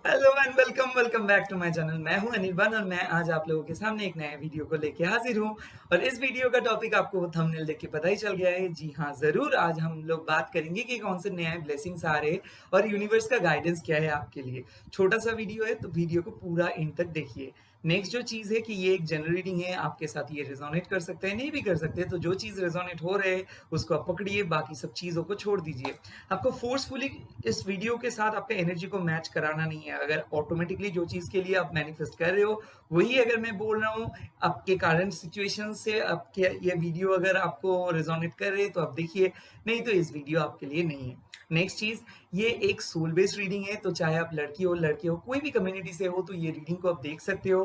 Hello and welcome back to my channel. मैं हूं अनिर्बान और मैं आज आप लोगों के सामने एक नए वीडियो को लेके हाजिर हूं। और इस वीडियो का टॉपिक आपको थंबनेल देख के पता ही चल गया है। जी हाँ, जरूर आज हम लोग बात करेंगे कि कौन से नए ब्लेसिंग्स आ रहे हैं और यूनिवर्स का गाइडेंस क्या है आपके लिए। छोटा सा वीडियो है तो वीडियो को पूरा एंड तक देखिए। नेक्स्ट जो चीज है कि ये एक जनरल रीडिंग है, आपके साथ ये रेजोनेट कर सकते हैं, नहीं भी कर सकते, तो जो चीज रेजोनेट हो रहे हैं उसको आप पकड़िए, बाकी सब चीजों को छोड़ दीजिए। आपको फोर्सफुली इस वीडियो के साथ आपका एनर्जी को मैच कराना नहीं है। अगर ऑटोमेटिकली जो चीज के लिए आप मैनिफेस्ट कर रहे हो वही अगर मैं बोल रहा हूँ आपके करंट सिचुएशन से, आपके ये वीडियो अगर आपको रेजोनेट कर रहे तो आप देखिए, नहीं तो इस वीडियो आपके लिए नहीं है। नेक्स्ट चीज, ये एक सोल बेस्ड रीडिंग है, तो चाहे आप लड़की हो लड़के हो, कोई भी कम्युनिटी से हो, तो ये रीडिंग को आप देख सकते हो।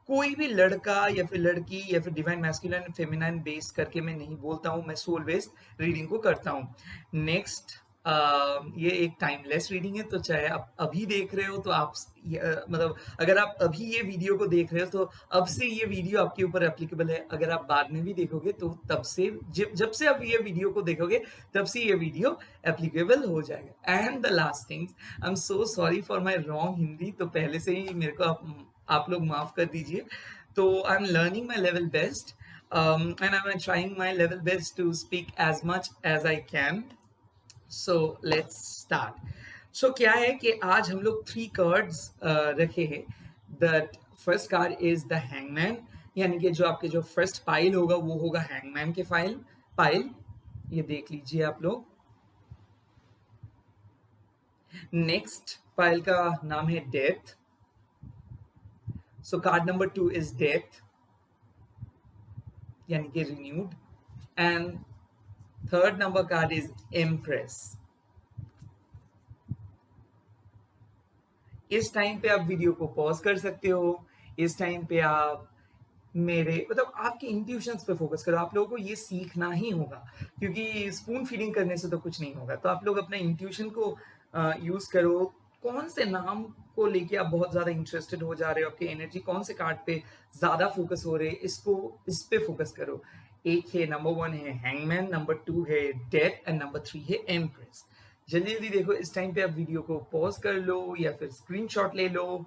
कोई भी लड़का या फिर लड़की या फिर डिवाइन मैस्कुलिन फेमिनाइन बेस्ड करके मैं नहीं बोलता हूँ, मैं सोल बेस्ड रीडिंग को करता हूँ। नेक्स्ट, ये एक टाइमलेस रीडिंग है, तो चाहे आप अभी देख रहे हो तो आप मतलब अगर आप अभी ये वीडियो को देख रहे हो तो अब से ये वीडियो आपके ऊपर एप्लीकेबल है। अगर आप बाद में भी देखोगे तो तब से जब से आप ये वीडियो को देखोगे तब से ये वीडियो एप्लीकेबल हो जाएगा। And the last thing, I am so sorry for my wrong Hindi, तो पहले से ही मेरे को आप लोग माफ कर दीजिए। तो I am learning my level best and I'm trying my level best to speak as much as I can. So let's start. So क्या है कि आज हम लोग 3 कार्ड्स रखे हैं। The first card is the hangman, यानी कि जो आपके जो फर्स्ट पाइल होगा वो होगा हैंगमैन के पाइल। ये देख लीजिए आप लोग। नेक्स्ट पाइल का नाम है death. So card number 2 is death, यानी कि renewed. And third number card is empress. इस टाइम पे आप वीडियो को पॉज कर सकते हो। इस टाइम पे आप मेरे मतलब आपके इंट्यूशंस पे फोकस करो। आप लोगों को ये सीखना ही होगा, क्योंकि स्पून फीडिंग करने से तो कुछ नहीं होगा। तो आप लोग अपने इंट्यूशन को यूज करो। कौन से नाम को लेके आप बहुत ज्यादा इंटरेस्टेड हो जा रहे हो, आपकी एनर्जी कौन से कार्ड पे ज्यादा फोकस हो रहे, इस पे फोकस करो। एक है नंबर 1 है हैंगमैन, नंबर 2 है डेथ एंड नंबर 3 है एम्प्रेस। जल्दी जल्दी देखो। इस टाइम पे आप वीडियो को पॉज कर लो या फिर स्क्रीनशॉट ले लो,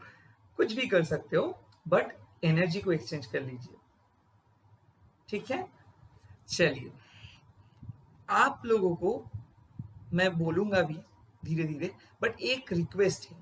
कुछ भी कर सकते हो, बट एनर्जी को एक्सचेंज कर लीजिए। ठीक है, चलिए। आप लोगों को मैं बोलूंगा भी धीरे धीरे, बट एक रिक्वेस्ट है।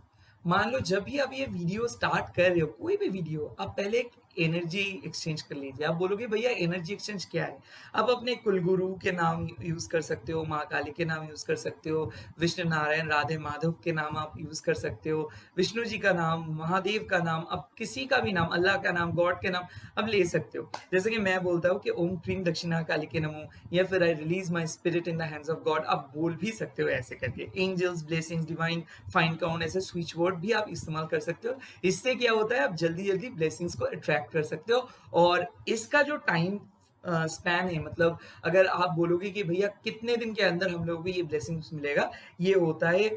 मान लो जब भी आप ये वीडियो स्टार्ट कर रहे हो, कोई भी वीडियो, आप पहले एक एनर्जी एक्सचेंज कर लीजिए। आप बोलोगे भैया एनर्जी एक्सचेंज क्या है? आप अपने कुलगुरु के नाम यूज कर सकते हो, माँ काली के नाम यूज कर सकते हो, विष्णु नारायण राधे माधव के नाम आप यूज कर सकते हो, विष्णु जी का नाम, महादेव का नाम, अब किसी का भी नाम, अल्लाह का नाम, गॉड के नाम अब ले सकते हो। जैसे कि मैं बोलता हूँ कि ओम क्रीम दक्षिणा काली के नमो, या फिर I release my spirit in the hands of God, आप बोल भी सकते हो ऐसे करके। Angels, blessings, divine, fine count, ऐसे स्विच वर्ड भी आप इस्तेमाल कर सकते हो। इससे क्या होता है, आप जल्दी जल्दी ब्लेसिंग्स को अट्रैक्ट कर सकते हो। और इसका जो टाइम स्पैन है, मतलब अगर आप बोलोगे कि भैया कितने दिन के अंदर हम लोगों को ये ब्लेसिंग्स मिलेगा, ये होता है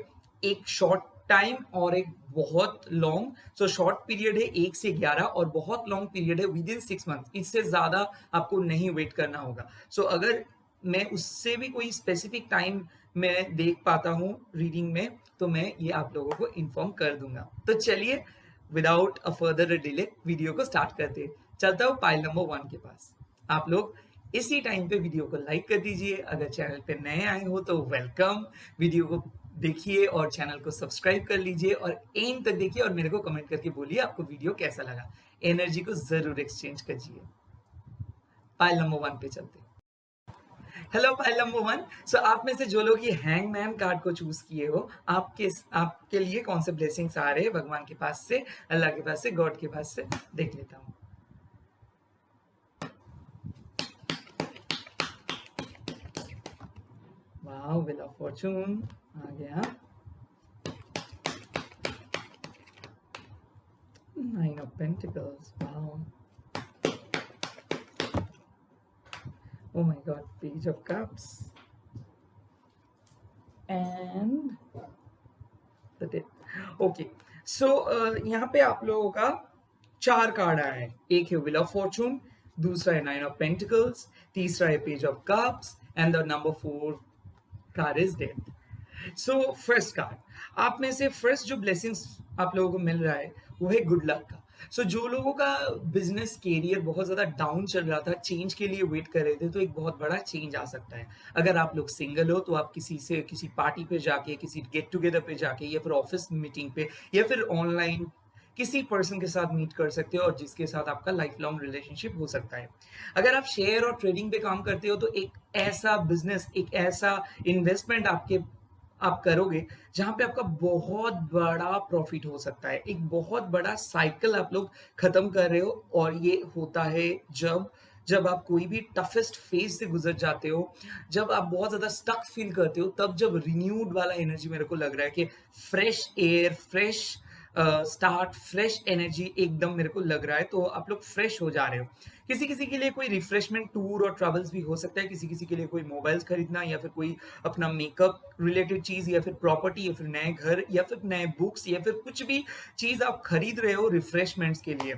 एक शॉर्ट टाइम और एक बहुत लॉन्ग। सो शॉर्ट पीरियड है 1 से 11 और बहुत लॉन्ग पीरियड है विद इन 6 मंथ। इससे ज्यादा आपको नहीं वेट करना होगा। सो अगर मैं उससे भी कोई स्पेसिफिक टाइम मैं देख पाता हूँ रीडिंग में, तो मैं ये आप लोगों को इन्फॉर्म कर दूंगा। तो चलिए, without a further delay video को स्टार्ट करते हैं। चलता हूँ पाइल नंबर 1 के पास। आप लोग इसी टाइम पे वीडियो को लाइक कर दीजिए। अगर चैनल पे नए आए हो तो वेलकम। वीडियो को देखिए और चैनल को सब्सक्राइब कर लीजिए और एंड तक देखिए और मेरे को कमेंट करके बोलिए आपको वीडियो कैसा लगा। एनर्जी को जरूर एक्सचेंज कीजिए। पाइल नंबर 1 पे चलते हैं। Hello pile number 1। सो आप में से जो लोग ये हैंगमैन कार्ड को चूज किए हो, आपके लिए कौन से ब्लेसिंग्स आ रहे हैं भगवान के पास से, अल्लाह के पास से, गॉड के पास से, देख लेता हूँ। वाओ, व्हील ऑफ फॉर्चून आ गया। 9 of Pentacles, wow. Oh my God, Page of Cups and the Death. Okay, so यहाँ पे आप लोगों का 4 कार्ड आया है। एक है व्हील ऑफ फॉर्चून, दूसरा है 9 ऑफ पेंटिकल्स, तीसरा है page of cups and the number 4 card is death. So first card, आप में से फर्स्ट जो ब्लेसिंग्स आप लोगों को मिल रहा है, वो है गुड लक का। सो जो लोगों का बिज़नेस करियर बहुत ज़्यादा डाउन चल रहा था, चेंज के लिए वेट कर रहे थे, तो एक बहुत बड़ा चेंज आ सकता है। अगर आप लोग सिंगल हो, तो आप किसी से किसी पार्टी पे जाके, किसी गेट टुगेदर पे जाके या फिर ऑफ़िस मीटिंग पे या फिर ऑनलाइन किसी पर्सन के साथ मीट कर सकते हो और जिसके साथ आपका लाइफ लॉन्ग रिलेशनशिप हो सकता है। अगर आप शेयर और ट्रेडिंग पे काम करते हो, तो एक ऐसा बिज़नेस, एक ऐसा इन्वेस्टमेंट आप करोगे जहाँ पे आपका बहुत बड़ा प्रॉफिट हो सकता है। एक बहुत बड़ा साइकिल आप लोग खत्म कर रहे हो और ये होता है जब जब आप कोई भी टफेस्ट फेज से गुजर जाते हो, जब आप बहुत ज़्यादा स्टक फील करते हो, तब जब रिन्यूड वाला एनर्जी मेरे को लग रहा है कि fresh air, fresh start, fresh energy एकदम मेरे को लग रहा है, तो आप लोग फ्रेश हो जा रहे हो। किसी-किसी के लिए कोई रिफ्रेशमेंट टूर और ट्रैवल्स भी हो सकता है, किसी-किसी के लिए कोई मोबाइल्स खरीदना या फिर कोई अपना मेकअप रिलेटेड चीज़ या फिर प्रॉपर्टी या फिर नए घर या फिर नए बुक्स या फिर कुछ भी चीज़ आप खरीद रहे हो रिफ्रेशमेंट्स के लिए।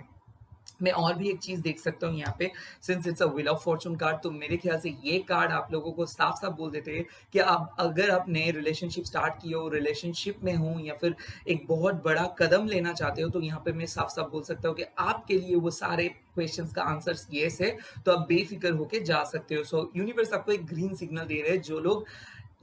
मैं और भी एक चीज़ देख सकता हूँ यहाँ पे, since it's a wheel of Fortune card, तो मेरे ख्याल से ये कार्ड आप लोगों को साफ-साफ बोल देते हैं कि आप अगर आप नए रिलेशनशिप स्टार्ट किए हो, रिलेशनशिप में हो या फिर एक बहुत बड़ा कदम लेना चाहते हो, तो यहाँ पे मैं साफ-साफ बोल सकता हूँ कि आपके लिए वो सारे क्वेश्चन्स का आंसर्स येस है, तो आप बेफ़िक्र होके जा सकते हो। सो यूनिवर्स आपको एक ग्रीन सिग्नल दे रहे हैं, जो लोग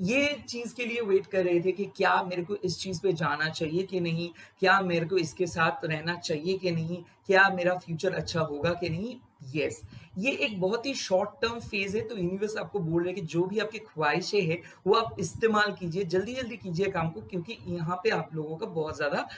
ये चीज़ के लिए वेट कर रहे थे कि क्या मेरे को इस चीज़ पे जाना चाहिए कि नहीं? क्या मेरे को इसके साथ रहना चाहिए कि नहीं? क्या मेरा फ्यूचर अच्छा होगा कि नहीं? येस, ये एक बहुत ही शॉर्ट टर्म फेज़ है, तो यूनिवर्स आपको बोल रहे हैं कि जो भी आपकी ख्वाहिशें हैं, वो आप इस्तेमाल कीजिए, जल्दी-जल्दी कीजिए काम को, क्योंकि यहाँ पे आप लोगों का बहुत ज़्यादा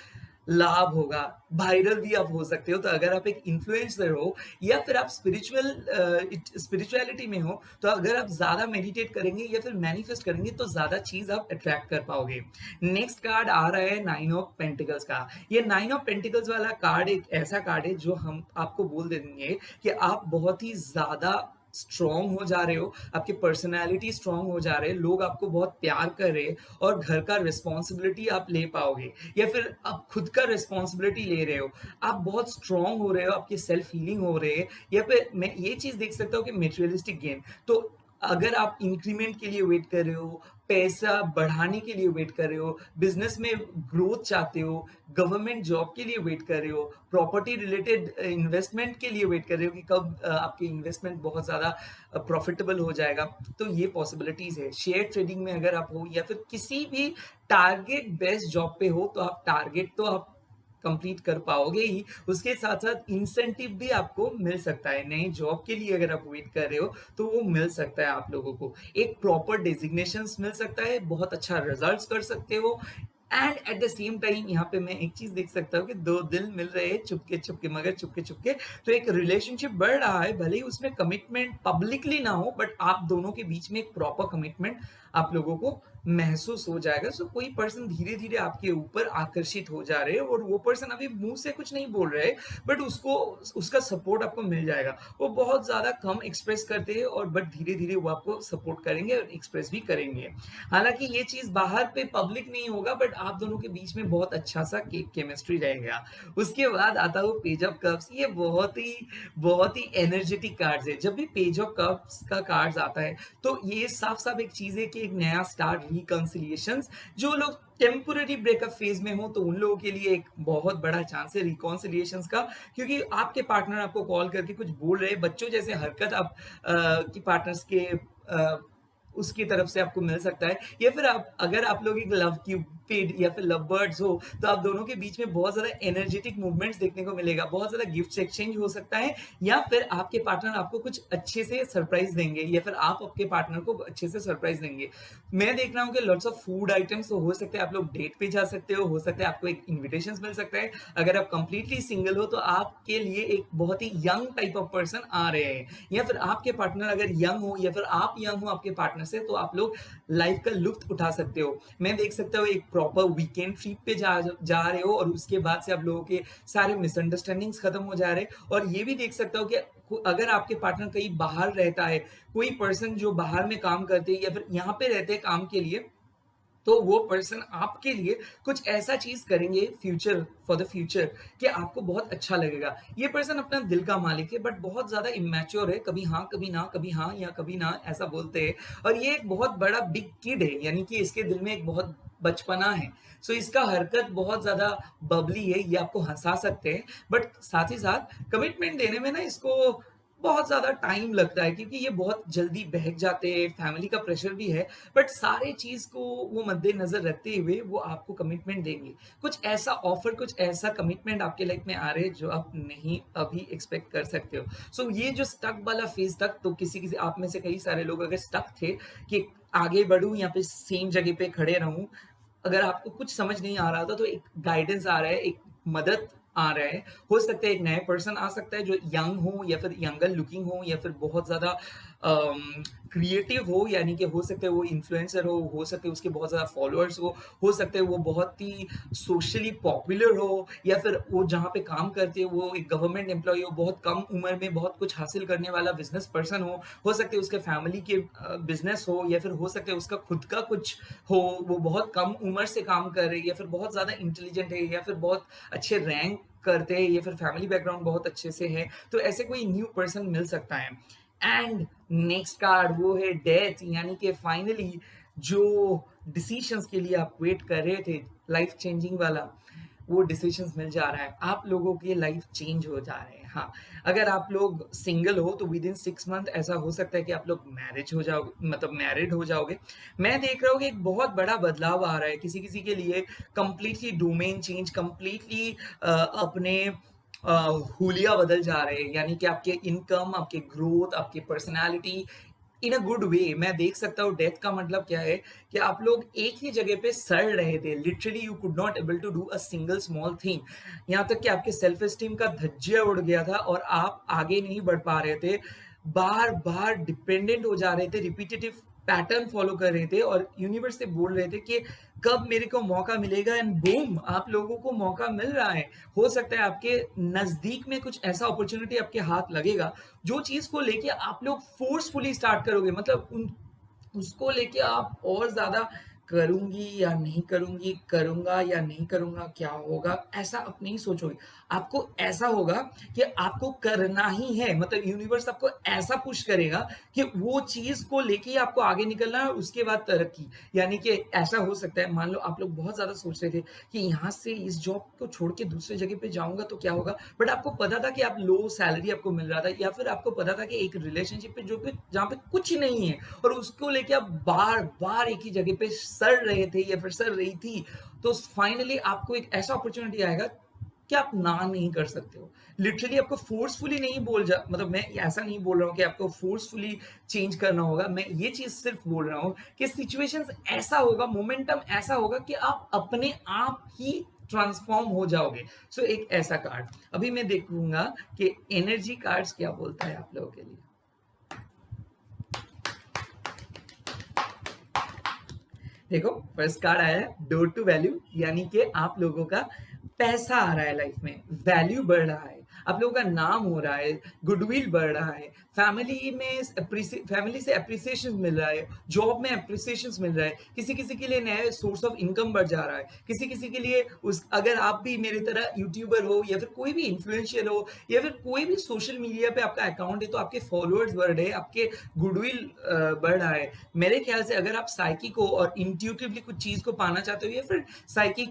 लाभ होगा, वायरल भी आप हो सकते हो। तो अगर आप एक इन्फ्लुएंसर हो या फिर आप स्पिरिचुअलिटी में हो, तो अगर आप ज़्यादा मेडिटेट करेंगे या फिर मैनिफेस्ट करेंगे, तो ज़्यादा चीज़ आप अट्रैक्ट कर पाओगे। नेक्स्ट कार्ड आ रहा है नाइन ऑफ पेंटिकल्स का। ये नाइन ऑफ पेंटिकल्स वाला कार्ड एक ऐसा कार्ड है जो हम आपको बोल देंगे कि आप बहुत ही ज़्यादा स्ट्रॉन्ग हो जा रहे हो, आपकी पर्सनैलिटी स्ट्रॉन्ग हो जा रहे हैं, लोग आपको बहुत प्यार कर रहे हैं और घर का रिस्पॉन्सिबिलिटी आप ले पाओगे या फिर आप खुद का रिस्पॉन्सिबिलिटी ले रहे हो। आप बहुत स्ट्रॉन्ग हो रहे हो, आपकी सेल्फ हीलिंग हो रही है या फिर मैं ये चीज़ देख सकता हूँ कि मटेरियलिस्टिक गेन। तो अगर आप इंक्रीमेंट के लिए वेट कर रहे हो, पैसा बढ़ाने के लिए वेट कर रहे हो, बिज़नेस में ग्रोथ चाहते हो, गवर्नमेंट जॉब के लिए वेट कर रहे हो, प्रॉपर्टी रिलेटेड इन्वेस्टमेंट के लिए वेट कर रहे हो कि कब आपकी इन्वेस्टमेंट बहुत ज़्यादा प्रॉफिटेबल हो जाएगा, तो ये पॉसिबिलिटीज़ है। शेयर ट्रेडिंग में अगर आप हो या फिर किसी भी टारगेट बेस्ड जॉब पे हो, तो आप टारगेट तो आप कंप्लीट कर पाओगे ही, उसके साथ-साथ इंसेंटिव भी आपको मिल सकता है। नई जॉब के लिए अगर आप वेट कर रहे हो, तो वो मिल सकता है आप लोगों को। एक प्रॉपर डेज़िग्नेशंस मिल सकता है, बहुत अच्छा रिज़ल्ट्स कर सकते हो and at the same time यहाँ पे मैं एक चीज़ देख सकता हूँ कि 2 दिल मिल रहे हैं चुपके-चुपके मगर चुपके-चुपके, तो एक रिलेशनशिप बढ़ रहा है, भले ही उसमें कमिटमेंट पब्लिकली ना हो, बट आप दोनों के बीच में एक प्रॉपर कमिटमेंट आप लोगों को महसूस हो जाएगा। सो कोई पर्सन धीरे-धीरे आपके ऊपर आकर्षित हो जा रहे हैं और वो पर्सन अभी मुँह से कुछ नहीं बोल रहे हैं, बट उसको उसका सपोर्ट आपको मिल जाएगा। वो बहुत ज़्यादा कम एक्सप्रेस करते हैं और बट धीरे-धीरे वो आपको सपोर्ट करेंगे और एक्सप्रेस भी करेंगे। हालाँकि ये चीज़ बाहर पे पब्लिक नहीं होगा, बट आप दोनों के बीच में बहुत अच्छा-सा केमिस्ट्री रहेगा। उसके बाद आता है पेज ऑफ कप्स, ये बहुत ही एनर्जेटिक कार्ड्स है। जब भी पेज ऑफ कप्स का कार्ड्स आता है, तो ये साफ-साफ एक चीज़ है कि एक नया स्टार्ट, रिकन्सिलिएशंस, जो लोग टेम्परेरी ब्रेकअप फेज में हो, तो उन लोगों के लिए एक बहुत बड़ा चांस है रिकॉन्सिलिएशंस का, क्योंकि आपके पार्टनर आपको कॉल करके कुछ बोल रहे हैं, बच्चों जैसे हरकत आप की पार्टनर्स के उसकी तरफ से आपको मिल सकता है, या फिर आप अगर आप लोग एक लव क्यूपिड या फिर लव बर्ड्स हो, तो आप दोनों के बीच में बहुत ज़्यादा एनर्जेटिक मूवमेंट्स देखने को मिलेगा, बहुत ज़्यादा गिफ्ट्स एक्सचेंज हो सकता है, या फिर आपके पार्टनर आपको कुछ अच्छे से सरप्राइज़ देंगे या फिर आप आपके पार्टनर को अच्छे से सरप्राइज़ देंगे। मैं देख रहा हूँ कि लॉट्स ऑफ फूड आइटम्स, तो हो सकता है आप लोग डेट पे जा सकते हो सकता है आपको एक इन्विटेशंस मिल सकता है। अगर आप कंप्लीटली सिंगल हो, तो आपके लिए एक बहुत ही यंग टाइप ऑफ पर्सन आ रहे हैं, या फिर आपके पार्टनर अगर यंग हो या फिर आप यंग हो आपके पार्टनर से, तो आप लोग लाइफ का लुत्फ़ उठा सकते हो। मैं देख सकता हूँ एक प्रॉपर वीकेंड ट्रिप पे जा रहे हो और उसके बाद से आप लोगों के सारे मिसअंडरस्टैंडिंग्स खत्म हो जा रहे हैं, और ये भी देख सकता हूँ कि अगर आपके पार्टनर कहीं बाहर रहता है, कोई पर्सन जो बाहर में काम करते हैं या फिर यहाँ पे रहते हैं काम के लिए, तो वो पर्सन आपके लिए कुछ ऐसा चीज़ करेंगे फ्यूचर फॉर द फ्यूचर कि आपको बहुत अच्छा लगेगा। ये पर्सन अपना दिल का मालिक है बट बहुत ज़्यादा इमैच्योर है, कभी हाँ, कभी ना, कभी हाँ या कभी ना ऐसा बोलते हैं और ये एक बहुत बड़ा बिग किड है, यानी कि इसके दिल में एक बहुत बचपना है। सो इसका हरकत बहुत ज़्यादा बबली है, ये आपको हँसा सकते हैं बट साथ ही साथ कमिटमेंट देने में ना इसको बहुत ज़्यादा टाइम लगता है क्योंकि ये बहुत जल्दी बहक जाते हैं, फैमिली का प्रेशर भी है, बट सारे चीज़ को वो मद्देनज़र रखते हुए वो आपको कमिटमेंट देंगे। कुछ ऐसा ऑफ़र, कुछ ऐसा कमिटमेंट आपके लाइफ़ में आ रहे हैं जो आप नहीं अभी एक्सपेक्ट कर सकते हो। सो ये जो स्टक वाला फ़ेज़ तक तो किसी-किसी आप में से कई सारे लोग अगर स्टक थे कि आगे बढ़ूँ या फिर सेम जगह पे खड़े रहूँ, अगर आपको कुछ समझ नहीं आ रहा था तो एक गाइडेंस आ रहा है, एक मदद आ रहा है। हो सकता है एक नया पर्सन आ सकता है जो यंग हो या फिर यंगर लुकिंग हो या फिर बहुत ज़्यादा क्रिएटिव हो, यानी कि हो सकता है वो इन्फ्लुएंसर हो सकता है उसके बहुत ज़्यादा फॉलोअर्स हो सकता है वो बहुत ही सोशली पॉपुलर हो या फिर वो जहाँ पे काम करते हैं वो एक गवर्नमेंट एम्प्लॉयी हो, बहुत कम उम्र में बहुत कुछ हासिल करने वाला बिज़नेस पर्सन हो सकता है उसके फैमिली के बिज़नेस हो या फिर हो सकता है उसका खुद का कुछ हो, वो बहुत कम उम्र से काम कर रहे हैं या फिर बहुत ज़्यादा इंटेलिजेंट है या फिर बहुत अच्छे रैंक करते हैं या फिर फैमिली बैकग्राउंड बहुत अच्छे से है, तो ऐसे कोई न्यू पर्सन मिल सकता है। एंड नेक्स्ट कार्ड वो है डेथ, यानी कि फाइनली जो डिसीजंस के लिए आप वेट कर रहे थे लाइफ चेंजिंग वाला, वो डिसीजंस मिल जा रहा है, आप लोगों की लाइफ चेंज हो जा रहे हैं। हाँ, अगर आप लोग सिंगल हो तो विद इन 6 मंथ ऐसा हो सकता है कि आप लोग मैरिज हो जाओगे, मतलब मैरिड हो जाओगे। मैं देख रहा हूँ कि एक बहुत बड़ा बदलाव आ रहा है किसी-किसी के लिए, कंप्लीटली डोमेन चेंज, कंप्लीटली अपने अ, हुलिया बदल जा रहे हैं, यानी कि आपके इनकम, आपके ग्रोथ, आपकी personality in a good way. मैं देख सकता हूँ डेथ का मतलब क्या है कि आप लोग एक ही जगह पे सड़ रहे थे, literally you could not able to do a single small thing, यहाँ तक कि आपके सेल्फ एस्टीम का धज्जिया उड़ गया था और आप आगे नहीं बढ़ पा रहे थे, बार बार डिपेंडेंट हो जा रहे थे, रिपीटेटिव पैटर्न फॉलो कर रहे थे और यूनिवर्स से बोल रहे थे कि कब मेरे को मौका मिलेगा, एंड बूम आप लोगों को मौका मिल रहा है। हो सकता है आपके नजदीक में कुछ ऐसा अपॉर्चुनिटी आपके हाथ लगेगा जो चीज को लेके आप लोग फोर्सफुली स्टार्ट करोगे, मतलब उसको लेके आप और ज़्यादा करूँगी या नहीं करूँगी, करूँगा या नहीं करूँगा, क्या होगा? ऐसा आप नहीं सोचोगे। आपको ऐसा होगा कि आपको करना ही है, मतलब यूनिवर्स आपको ऐसा पुश करेगा कि वो चीज़ को लेके ही आपको आगे निकलना है और उसके बाद तरक्की। यानी कि ऐसा हो सकता है, मान लो आप लोग बहुत ज़्यादा सोच रहे थे कि यहाँ से इस जॉब को छोड़ के दूसरे जगह पे जाऊँगा तो क्या होगा? बट आपको पता था कि आप लो सैलरी आपको मिल रहा था या फिर आपको पता था कि एक रिलेशनशिप पे जो पे जहाँ पे कुछ नहीं है और उसको लेके आप बार-बार एक ही जगह पे सड़ रहे थे या फिर सड़ रही थी, तो फाइनली आपको एक ऐसा अपॉर्च्युनिटी आएगा कि आप ना नहीं कर सकते हो। लिटरली आपको फोर्सफुली नहीं बोल जा मतलब मैं ऐसा नहीं बोल रहा हूँ कि आपको फोर्सफुली चेंज करना होगा। मैं ये चीज़ सिर्फ बोल रहा हूँ कि सिचुएशंस ऐसा होगा, मोमेंटम ऐसा होगा कि आप अपने आप ही ट्रांसफॉर्म हो जाओगे। सो एक ऐसा कार्ड। अभी मैं देखूँगा कि एनर्जी कार्ड्स क्या बोलता है आप लोगों के लिए। देखो फर्स्ट कार्ड आया है डोर टू वैल्यू, यानी कि आप लोगों का पैसा आ रहा है लाइफ में, वैल्यू बढ़ रहा है, आप लोगों का नाम हो रहा है, गुडविल बढ़ रहा है, फैमिली से अप्रिसिएशन मिल रहा है, जॉब में अप्रिसिएशन मिल रहा है, किसी किसी के लिए नया सोर्स ऑफ इनकम बढ़ जा रहा है, किसी किसी के लिए उस अगर आप भी मेरी तरह यूट्यूबर हो या फिर कोई भी इन्फ्लुएंशियल हो या फिर कोई भी सोशल मीडिया पे आपका अकाउंट है तो आपके फॉलोअर्स बढ़ रहे हैं, आपके गुडविल बढ़ रहा है। मेरे ख्याल से अगर आप साइकिक हो और इंट्यूटिवली कुछ चीज़ को पाना चाहते हो या फिर साइकिक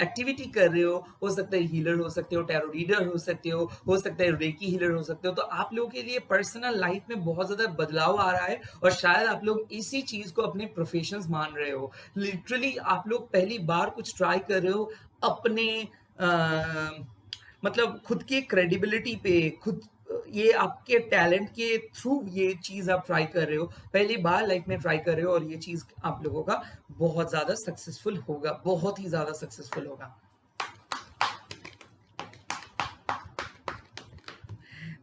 एक्टिविटी कर रहे हो सकता है हीलर हो सकते हो, टैरो रीडर हो सकते हो सकता है रेकी हीलर हो सकते हो, तो आप लोगों के लिए पर्सनल लाइफ में बहुत ज़्यादा बदलाव आ रहा है और शायद आप लोग इसी चीज़ को अपने प्रोफेशंस मान रहे हो। लिटरली आप लोग पहली बार कुछ ट्राई कर रहे हो अपने मतलब खुद की क्रेडिबिलिटी पे, खुद ये आपके टैलेंट के थ्रू ये चीज़ आप ट्राई कर रहे हो, पहली बार लाइफ में ट्राई कर रहे हो और ये चीज़ आप लोगों का बहुत ज़्यादा सक्सेसफुल होगा, बहुत ही ज़्यादा सक्सेसफुल होगा।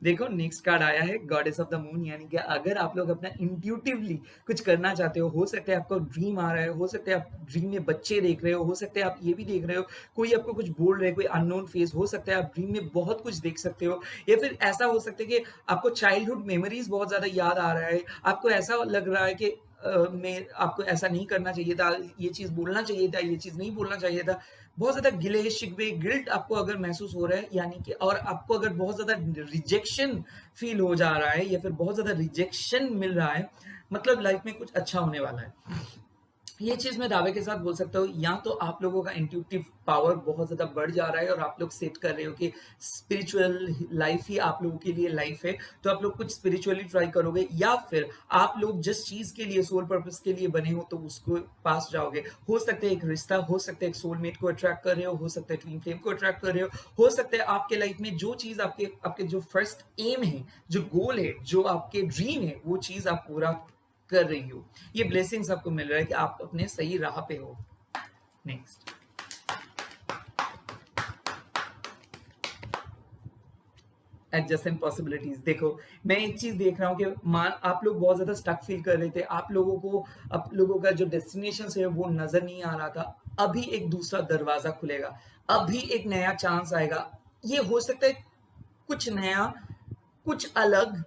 देखो नेक्स्ट कार्ड आया है गॉडेस ऑफ द मून, यानी कि अगर आप लोग अपना इंट्यूटिवली कुछ करना चाहते हो सकता है आपको ड्रीम आ रहा है, हो सकता है आप ड्रीम में बच्चे देख रहे हो सकता है आप ये भी देख रहे हो, कोई आपको कुछ बोल रहे है, कोई अननोन फेस, हो सकता है आप ड्रीम में बहुत कुछ देख सकते हो, या फिर ऐसा हो सकता है कि आपको चाइल्डहुड मेमोरीज बहुत ज़्यादा याद आ रहा है, आपको ऐसा लग रहा है कि मैं आपको ऐसा नहीं करना चाहिए था, ये चीज़ बोलना चाहिए था, ये चीज़ नहीं बोलना चाहिए था। बहुत ज़्यादा गिले शिकवे गिल्ट आपको अगर महसूस हो रहा है, यानी कि और आपको अगर बहुत ज़्यादा रिजेक्शन फील हो जा रहा है या फिर बहुत ज़्यादा रिजेक्शन मिल रहा है, मतलब लाइफ में कुछ अच्छा होने वाला है। ये चीज़ मैं दावे के साथ बोल सकता हूँ, या तो आप लोगों का इंट्यूटिव पावर बहुत ज़्यादा बढ़ जा रहा है और आप लोग सेट कर रहे हो कि स्पिरिचुअल लाइफ ही आप लोगों के लिए लाइफ है, तो आप लोग कुछ स्पिरिचुअली ट्राई करोगे, या फिर आप लोग जिस चीज़ के लिए सोल पर्पस के लिए बने हो तो उसको पास जाओगे। हो सकता है एक रिश्ता, हो सकता है एक सोलमेट को अट्रैक्ट कर रहे हो सकता है ट्विन फ्लेम को अट्रैक्ट कर रहे हो सकता है आपके लाइफ में जो चीज़ आपके आपके जो फर्स्ट एम है, जो गोल है, जो आपके ड्रीम है, वो चीज़ आप पूरा कर रही हो। ये ब्लेसिंग्स आपको मिल रहा है कि आप अपने सही राह पे हो। Next, adjacent possibilities. देखो मैं एक चीज देख रहा हूँ कि मान आप लोग बहुत ज्यादा स्टक फील कर रहे थे, आप लोगों का जो डेस्टिनेशन है वो नजर नहीं आ रहा था। अभी एक दूसरा दरवाजा खुलेगा, अभी एक नया चांस आएगा। ये हो सकता है कुछ नया, कुछ अलग,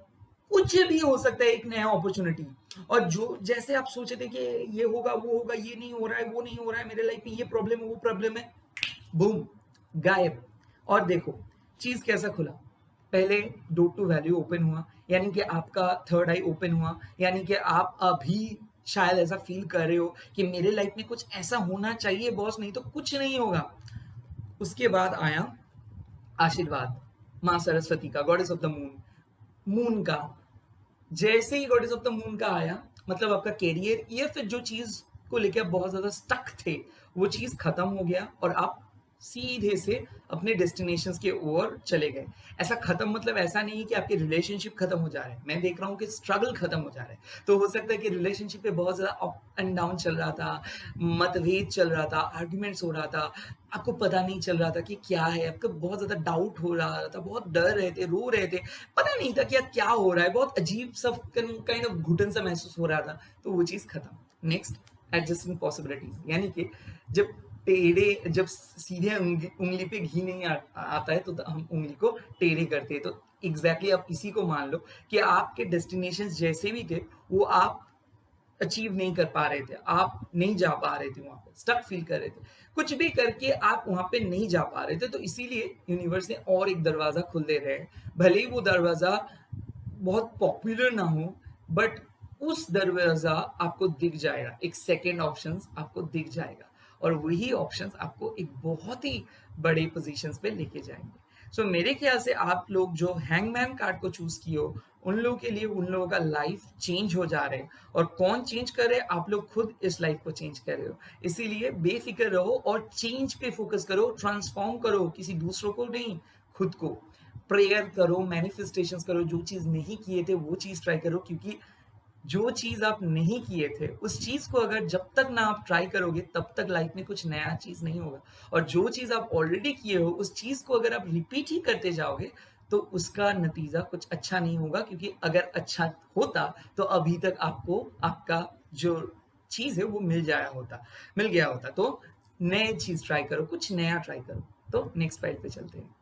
कुछ भी हो सकता है, एक नया अपॉर्चुनिटी। और जो जैसे आप सोचे थे कि ये होगा वो होगा, ये नहीं हो रहा है वो नहीं हो रहा है, मेरे लाइफ में ये प्रॉब्लम है वो प्रॉब्लम है, बूम, गायब। और देखो चीज कैसा खुला, पहले डोर टू वैल्यू ओपन हुआ, यानी कि आपका थर्ड आई ओपन हुआ, यानी कि आप अभी शायद ऐसा फील कर रहे हो कि मेरे लाइफ में कुछ ऐसा होना चाहिए बॉस, नहीं तो कुछ नहीं होगा। उसके बाद आया आशीर्वाद, माँ सरस्वती का, goddess of the moon, moon का। जैसे ही गॉडेस ऑफ द मून का आया, मतलब आपका कैरियर या फिर जो चीज को लेकर आप बहुत ज्यादा स्टक थे, वो चीज खत्म हो गया और आप सीधे से अपने डेस्टिनेशंस के ओर चले गए। ऐसा खत्म मतलब ऐसा नहीं है कि आपके रिलेशनशिप खत्म हो जा रहे हैं, मैं देख रहा हूँ कि स्ट्रगल खत्म हो जा रहा है। तो हो सकता है कि रिलेशनशिप पे बहुत ज्यादा अप एंड डाउन चल रहा था, मतभेद चल रहा था, आर्ग्यूमेंट्स हो रहा था, आपको पता नहीं चल रहा था कि क्या है, आपको बहुत ज्यादा डाउट हो रहा था, बहुत डर रहे थे, रो रहे थे, पता नहीं था कि क्या हो रहा है, बहुत अजीब सा काइंड ऑफ घुटन सा महसूस हो रहा था। तो वो चीज खत्म। नेक्स्ट, एडजस्टिंग पॉसिबिलिटीज, यानी कि जब जब सीधे उंगली पे घी नहीं आता है तो हम उंगली को टेढ़े करते हैं। तो एग्जैक्टली आप इसी को मान लो कि आपके डेस्टिनेशन जैसे भी थे वो आप अचीव नहीं कर पा रहे थे, आप नहीं जा पा रहे थे, वहां पे स्टक फील कर रहे थे, कुछ भी करके आप वहां पे नहीं जा पा रहे थे। तो इसीलिए यूनिवर्स ने और एक दरवाजा खुल दे रहे हैं, भले ही वो दरवाजा बहुत पॉपुलर ना हो, बट उस दरवाजा आपको दिख जाएगा, एक सेकेंड ऑप्शन आपको दिख जाएगा और वही ऑप्शंस आपको एक बहुत ही बड़े पोजीशंस पे लेके जाएंगे। सो मेरे ख्याल से आप लोग जो हैंगमैन कार्ड को चूज किए हो, उन लोगों के लिए उन लोगों का लाइफ चेंज हो जा रहे हैं। और कौन चेंज कर रहे हैं, आप लोग खुद इस लाइफ को चेंज कर रहे हो। इसीलिए बेफिक्र रहो और चेंज पे फोकस करो, ट्रांसफॉर्म करो, किसी दूसरों को नहीं, खुद को। प्रेयर करो, मैनिफेस्टेशंस करो, जो चीज नहीं किए थे वो चीज ट्राई करो, क्योंकि जो चीज आप नहीं किए थे उस चीज को अगर जब तक ना आप ट्राई करोगे तब तक लाइफ में कुछ नया चीज नहीं होगा। और जो चीज आप ऑलरेडी किए हो उस चीज को अगर आप रिपीट ही करते जाओगे तो उसका नतीजा कुछ अच्छा नहीं होगा, क्योंकि अगर अच्छा होता तो अभी तक आपको आपका जो चीज है वो मिल गया होता। तो नए चीज ट्राई करो, कुछ नया ट्राई करो। तो नेक्स्ट फाइल पे चलते हैं।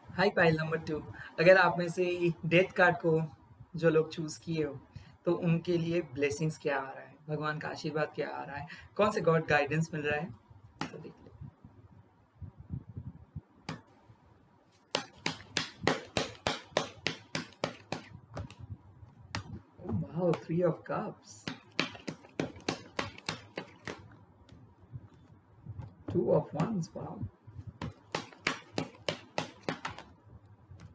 हाई पाइल नंबर 2, अगर आप में से डेथ कार्ड को जो लोग चूज किए हो तो उनके लिए ब्लेसिंग्स क्या आ रहा है, भगवान का आशीर्वाद क्या आ रहा है, कौन से गॉड गाइडेंस मिल रहा है, तो देख लो। Wow, 3 of cups, 2 of wands, wow.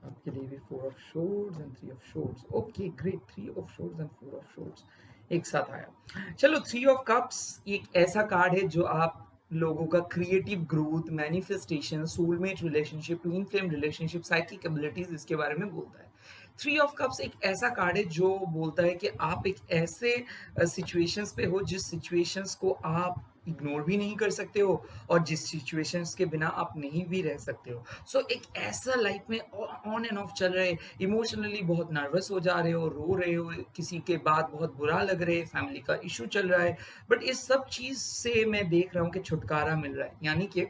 आपके लिए भी 4 of swords and 3 of swords. Okay great, 3 of swords and 4 of swords एक साथ आया। चलो, 3 ऑफ कप्स एक ऐसा कार्ड है जो आप लोगों का creative growth, manifestation, soulmate relationship, twin flame relationship, psychic abilities, इसके बारे में बोलता है। 3 ऑफ कप्स एक ऐसा कार्ड है जो बोलता है कि आप एक ऐसे सिचुएशंस पे हो जिस सिचुएशंस को आप इग्नोर भी नहीं कर सकते हो और जिस सिचुएशंस के बिना आप नहीं भी रह सकते हो। सो एक ऐसा लाइफ में ऑन एंड ऑफ चल रहा है, इमोशनली बहुत नर्वस हो जा रहे हो, रो रहे हो, किसी के बात बहुत बुरा लग रहे है, फैमिली का इश्यू चल रहा है, बट इस सब चीज़ से मैं देख रहा हूँ कि छुटकारा मिल रहा है। यानी कि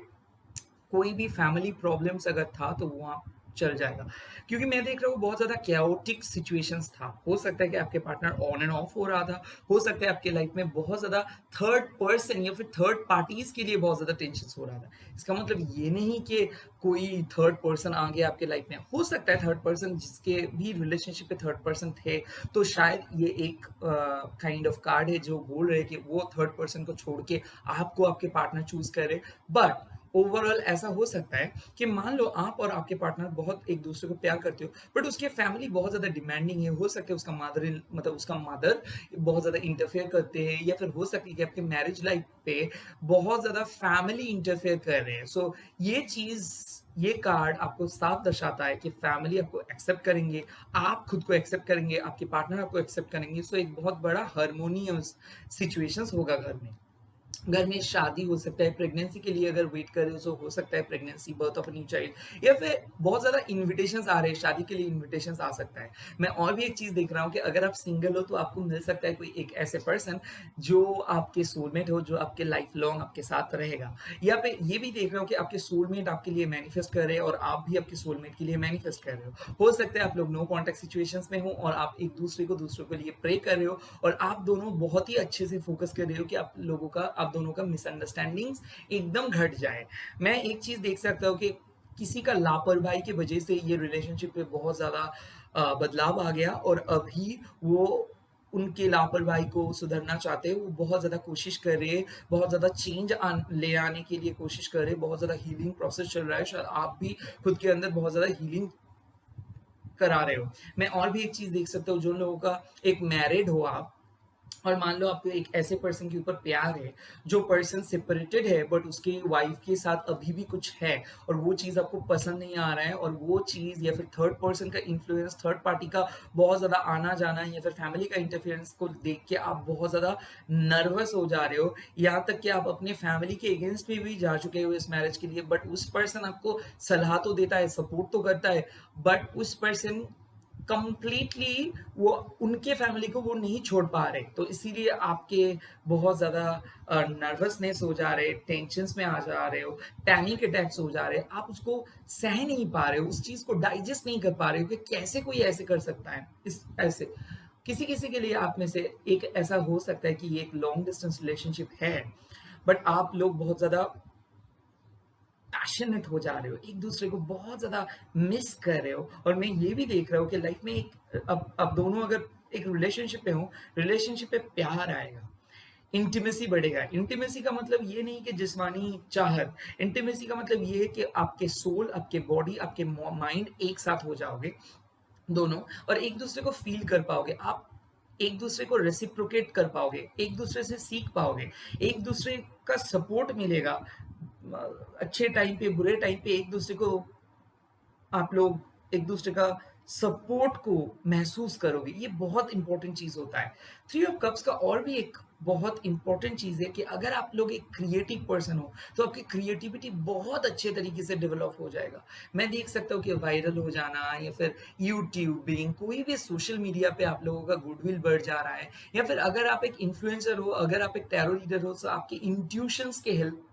कोई भी फैमिली प्रॉब्लम्स अगर था तो वहाँ चल जाएगा। क्योंकि मैं देख रहा हूँ बहुत ज़्यादा कैओटिक सिचुएशंस था। हो सकता है कि आपके पार्टनर ऑन एंड ऑफ हो रहा था, हो सकता है आपके लाइफ में बहुत ज़्यादा थर्ड पर्सन या फिर थर्ड पार्टीज़ के लिए बहुत ज़्यादा टेंशन्स हो रहा था। इसका मतलब ये नहीं कि कोई थर्ड पर्सन आ गया आपके लाइफ में। हो सकता है थर्ड पर्सन जिसके भी रिलेशनशिप में थर्ड पर्सन थे, तो शायद ये एक काइंड ऑफ कार्ड है जो बोल रहे हैं कि वो थर्ड पर्सन को छोड़ के आपको आपके पार्टनर चूज़ करे। बट ओवरऑल ऐसा हो सकता है कि मान लो आप और आपके पार्टनर बहुत एक दूसरे को प्यार करते हो, बट उसके फैमिली बहुत ज़्यादा डिमांडिंग है। हो सकता है उसका उसका मदर बहुत ज़्यादा इंटरफेयर करते हैं, या फिर हो सकता है कि आपके मैरिज लाइफ पे बहुत ज़्यादा फैमिली इंटरफेयर कर रहे हैं। सो ये चीज़, ये कार्ड आपको साफ दर्शाता है कि फैमिली आपको एक्सेप्ट करेंगे, आप खुद को एक्सेप्ट करेंगे, आपके पार्टनर आपको एक्सेप्ट करेंगे। सो एक बहुत बड़ा हार्मोनियस सिचुएशंस होगा घर में। घर में शादी हो सकता है, प्रेगनेंसी के लिए अगर वेट कर रहे हो तो हो सकता है pregnancy, birth of a new child, या फिर बहुत ज़्यादा इन्विटेशंस आ रहे हैं, शादी के लिए इन्विटेशंस आ सकता है। मैं और भी एक चीज़ देख रहा हूँ कि अगर आप सिंगल हो तो आपको मिल सकता है कोई एक ऐसे पर्सन जो आपके सोलमेट हो, जो आपके लाइफ लॉन्ग आपके साथ रहेगा। या फिर ये भी देख रहा हूँ कि आपके सोलमेट आपके लिए मैनिफेस्ट कर रहे हैं और आप भी आपके सोलमेट के लिए मैनिफेस्ट कर रहे हो। हो सकता है आप लोग नो कॉन्टैक्ट सिचुएशंस में हो और आप एक दूसरे के लिए प्रे कर रहे हो और आप दोनों बहुत ही अच्छे से फोकस कर रहे हो कि आप दोनों का मिसअंडरस्टैंडिंग्स एकदम घट जाए। मैं एक चीज़ देख सकता हूँ कि किसी का लापरवाही की वजह से ये रिलेशनशिप पे बहुत ज़्यादा बदलाव आ गया और अभी वो उनके लापरवाही को सुधरना चाहते हैं, वो बहुत ज़्यादा कोशिश कर रहे हैं, बहुत ज़्यादा ले आने के लिए कोशिश कर रहे हैं, बहुत ज़्यादा हीलिंग प्रोसेस चल रहा है, शायद आप भी खुद के अंदर बहुत ज़्यादा हीलिंग करा रहे हो। मैं और भी एक चीज़ देख सकता हूँ, जो लोगों का एक मैरिड हो आप और मान लो आपको एक ऐसे पर्सन के ऊपर प्यार है, जो पर्सन सेपरेटेड है बट उसके वाइफ के साथ अभी भी कुछ है और वो चीज़ आपको पसंद नहीं आ रहा है और वो चीज़ या फिर थर्ड पर्सन का इन्फ्लुएंस, थर्ड पार्टी का बहुत ज़्यादा आना-जाना या फिर फैमिली का इंटरफेरेंस को देख के आप बहुत ज़्यादा नर्वस हो जा रहे हो। यहाँ तक कि आप अपने फैमिली के अगेंस्ट में भी जा चुके हो इस मैरिज के लिए, बट उस पर्सन आपको सलाह तो देता है, सपोर्ट तो करता है, बट उस पर्सन कंप्लीटली वो उनके फैमिली को वो नहीं छोड़ पा रहे, तो इसीलिए आपके बहुत ज़्यादा नर्वसनेस हो जा रहे, टेंशन्स में आ जा रहे हो, पैनिक अटैक्स हो जा रहे हैं, आप उसको सह नहीं पा रहे हो, उस चीज़ को डाइजेस्ट नहीं कर पा रहे हो कि कैसे कोई ऐसे कर सकता है, इस ऐसे। किसी-किसी के लिए आप में से एक ऐसा हो सकता है कि ये एक लॉन्ग डिस्टेंस रिलेशनशिप है, बट आप लोग बहुत ज़्यादा पैशनेट हो जा रहे हो, एक-दूसरे को बहुत ज़्यादा मिस कर रहे हो और मैं ये भी देख रहा हूँ कि लाइफ में एक अब दोनों अगर एक रिलेशनशिप में हो, रिलेशनशिप में प्यार आएगा, इंटीमेसी बढ़ेगा। इंटीमेसी का मतलब ये नहीं कि जिस्मानी चाहत, इंटीमेसी का मतलब ये है कि आपके सोल, आपके बॉडी, आपके माइंड एक साथ हो जाओगे दोनों और एक-दूसरे को फ़ील कर पाओगे। आप एक-दूसरे को रेसिप्रोकेट कर पाओगे, एक-दूसरे से सीख पाओगे, एक-दूसरे का सपोर्ट मिलेगा। अच्छे टाइम पे, बुरे टाइम पे एक-दूसरे को आप लोग एक-दूसरे का सपोर्ट को महसूस करोगे, ये बहुत इम्पोर्टेंट चीज़ होता है। थ्री ऑफ कप्स का और भी एक बहुत इम्पोर्टेंट चीज़ है कि अगर आप लोग एक क्रिएटिव पर्सन हो, तो आपकी क्रिएटिविटी बहुत अच्छे तरीके से डेवलप हो जाएगा। मैं देख सकता हूँ कि वायरल हो जाना या फिर यूट्यूबिंग, कोई भी सोशल मीडिया पे आप लोगों का गुडविल बढ़ जा रहा है या फिर अगर आप एक इन्फ्लुएंसर हो, अगर आप एक टैरो रीडर हो, तो आपके इंट्यूशंस के हेल्प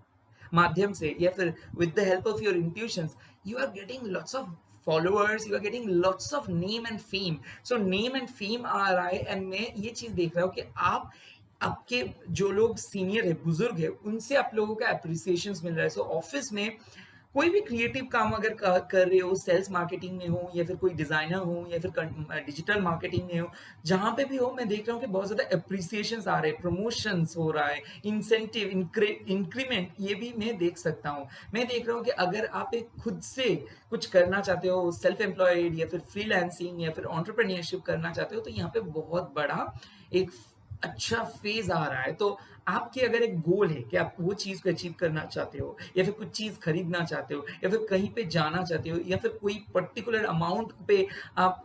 माध्यम से या फिर with the help of your intuitions you are getting lots of followers, you are getting lots of name and fame. So name and fame आ रहा है एंड मैं ये चीज देख रहा हूँ कि आप आपके जो लोग सीनियर है, बुजुर्ग है, उनसे आप लोगों का अप्रिसिएशन मिल रहा है। सो ऑफिस में कोई भी क्रिएटिव काम अगर कर रहे हो, सेल्स मार्केटिंग में हो या फिर कोई डिजाइनर हो या फिर डिजिटल मार्केटिंग में हो, जहां पे भी हो, मैं देख रहा हूँ कि बहुत ज्यादा अप्रिसिएशन आ रहे हैं, प्रमोशंस हो रहा है, इंसेंटिव, इंक्रीमेंट, ये भी मैं देख सकता हूँ। मैं देख रहा हूँ कि अगर आप एक खुद से कुछ करना चाहते हो, सेल्फ एम्प्लॉयड या फिर फ्रीलांसिंग या फिर एंटरप्रेन्योरशिप करना चाहते हो, तो यहाँ पे बहुत बड़ा एक अच्छा फेज आ रहा है। तो आपके अगर एक गोल है कि आप वो चीज़ को अचीव करना चाहते हो या फिर कुछ चीज़ खरीदना चाहते हो या फिर कहीं पे जाना चाहते हो या फिर कोई पर्टिकुलर अमाउंट पे आप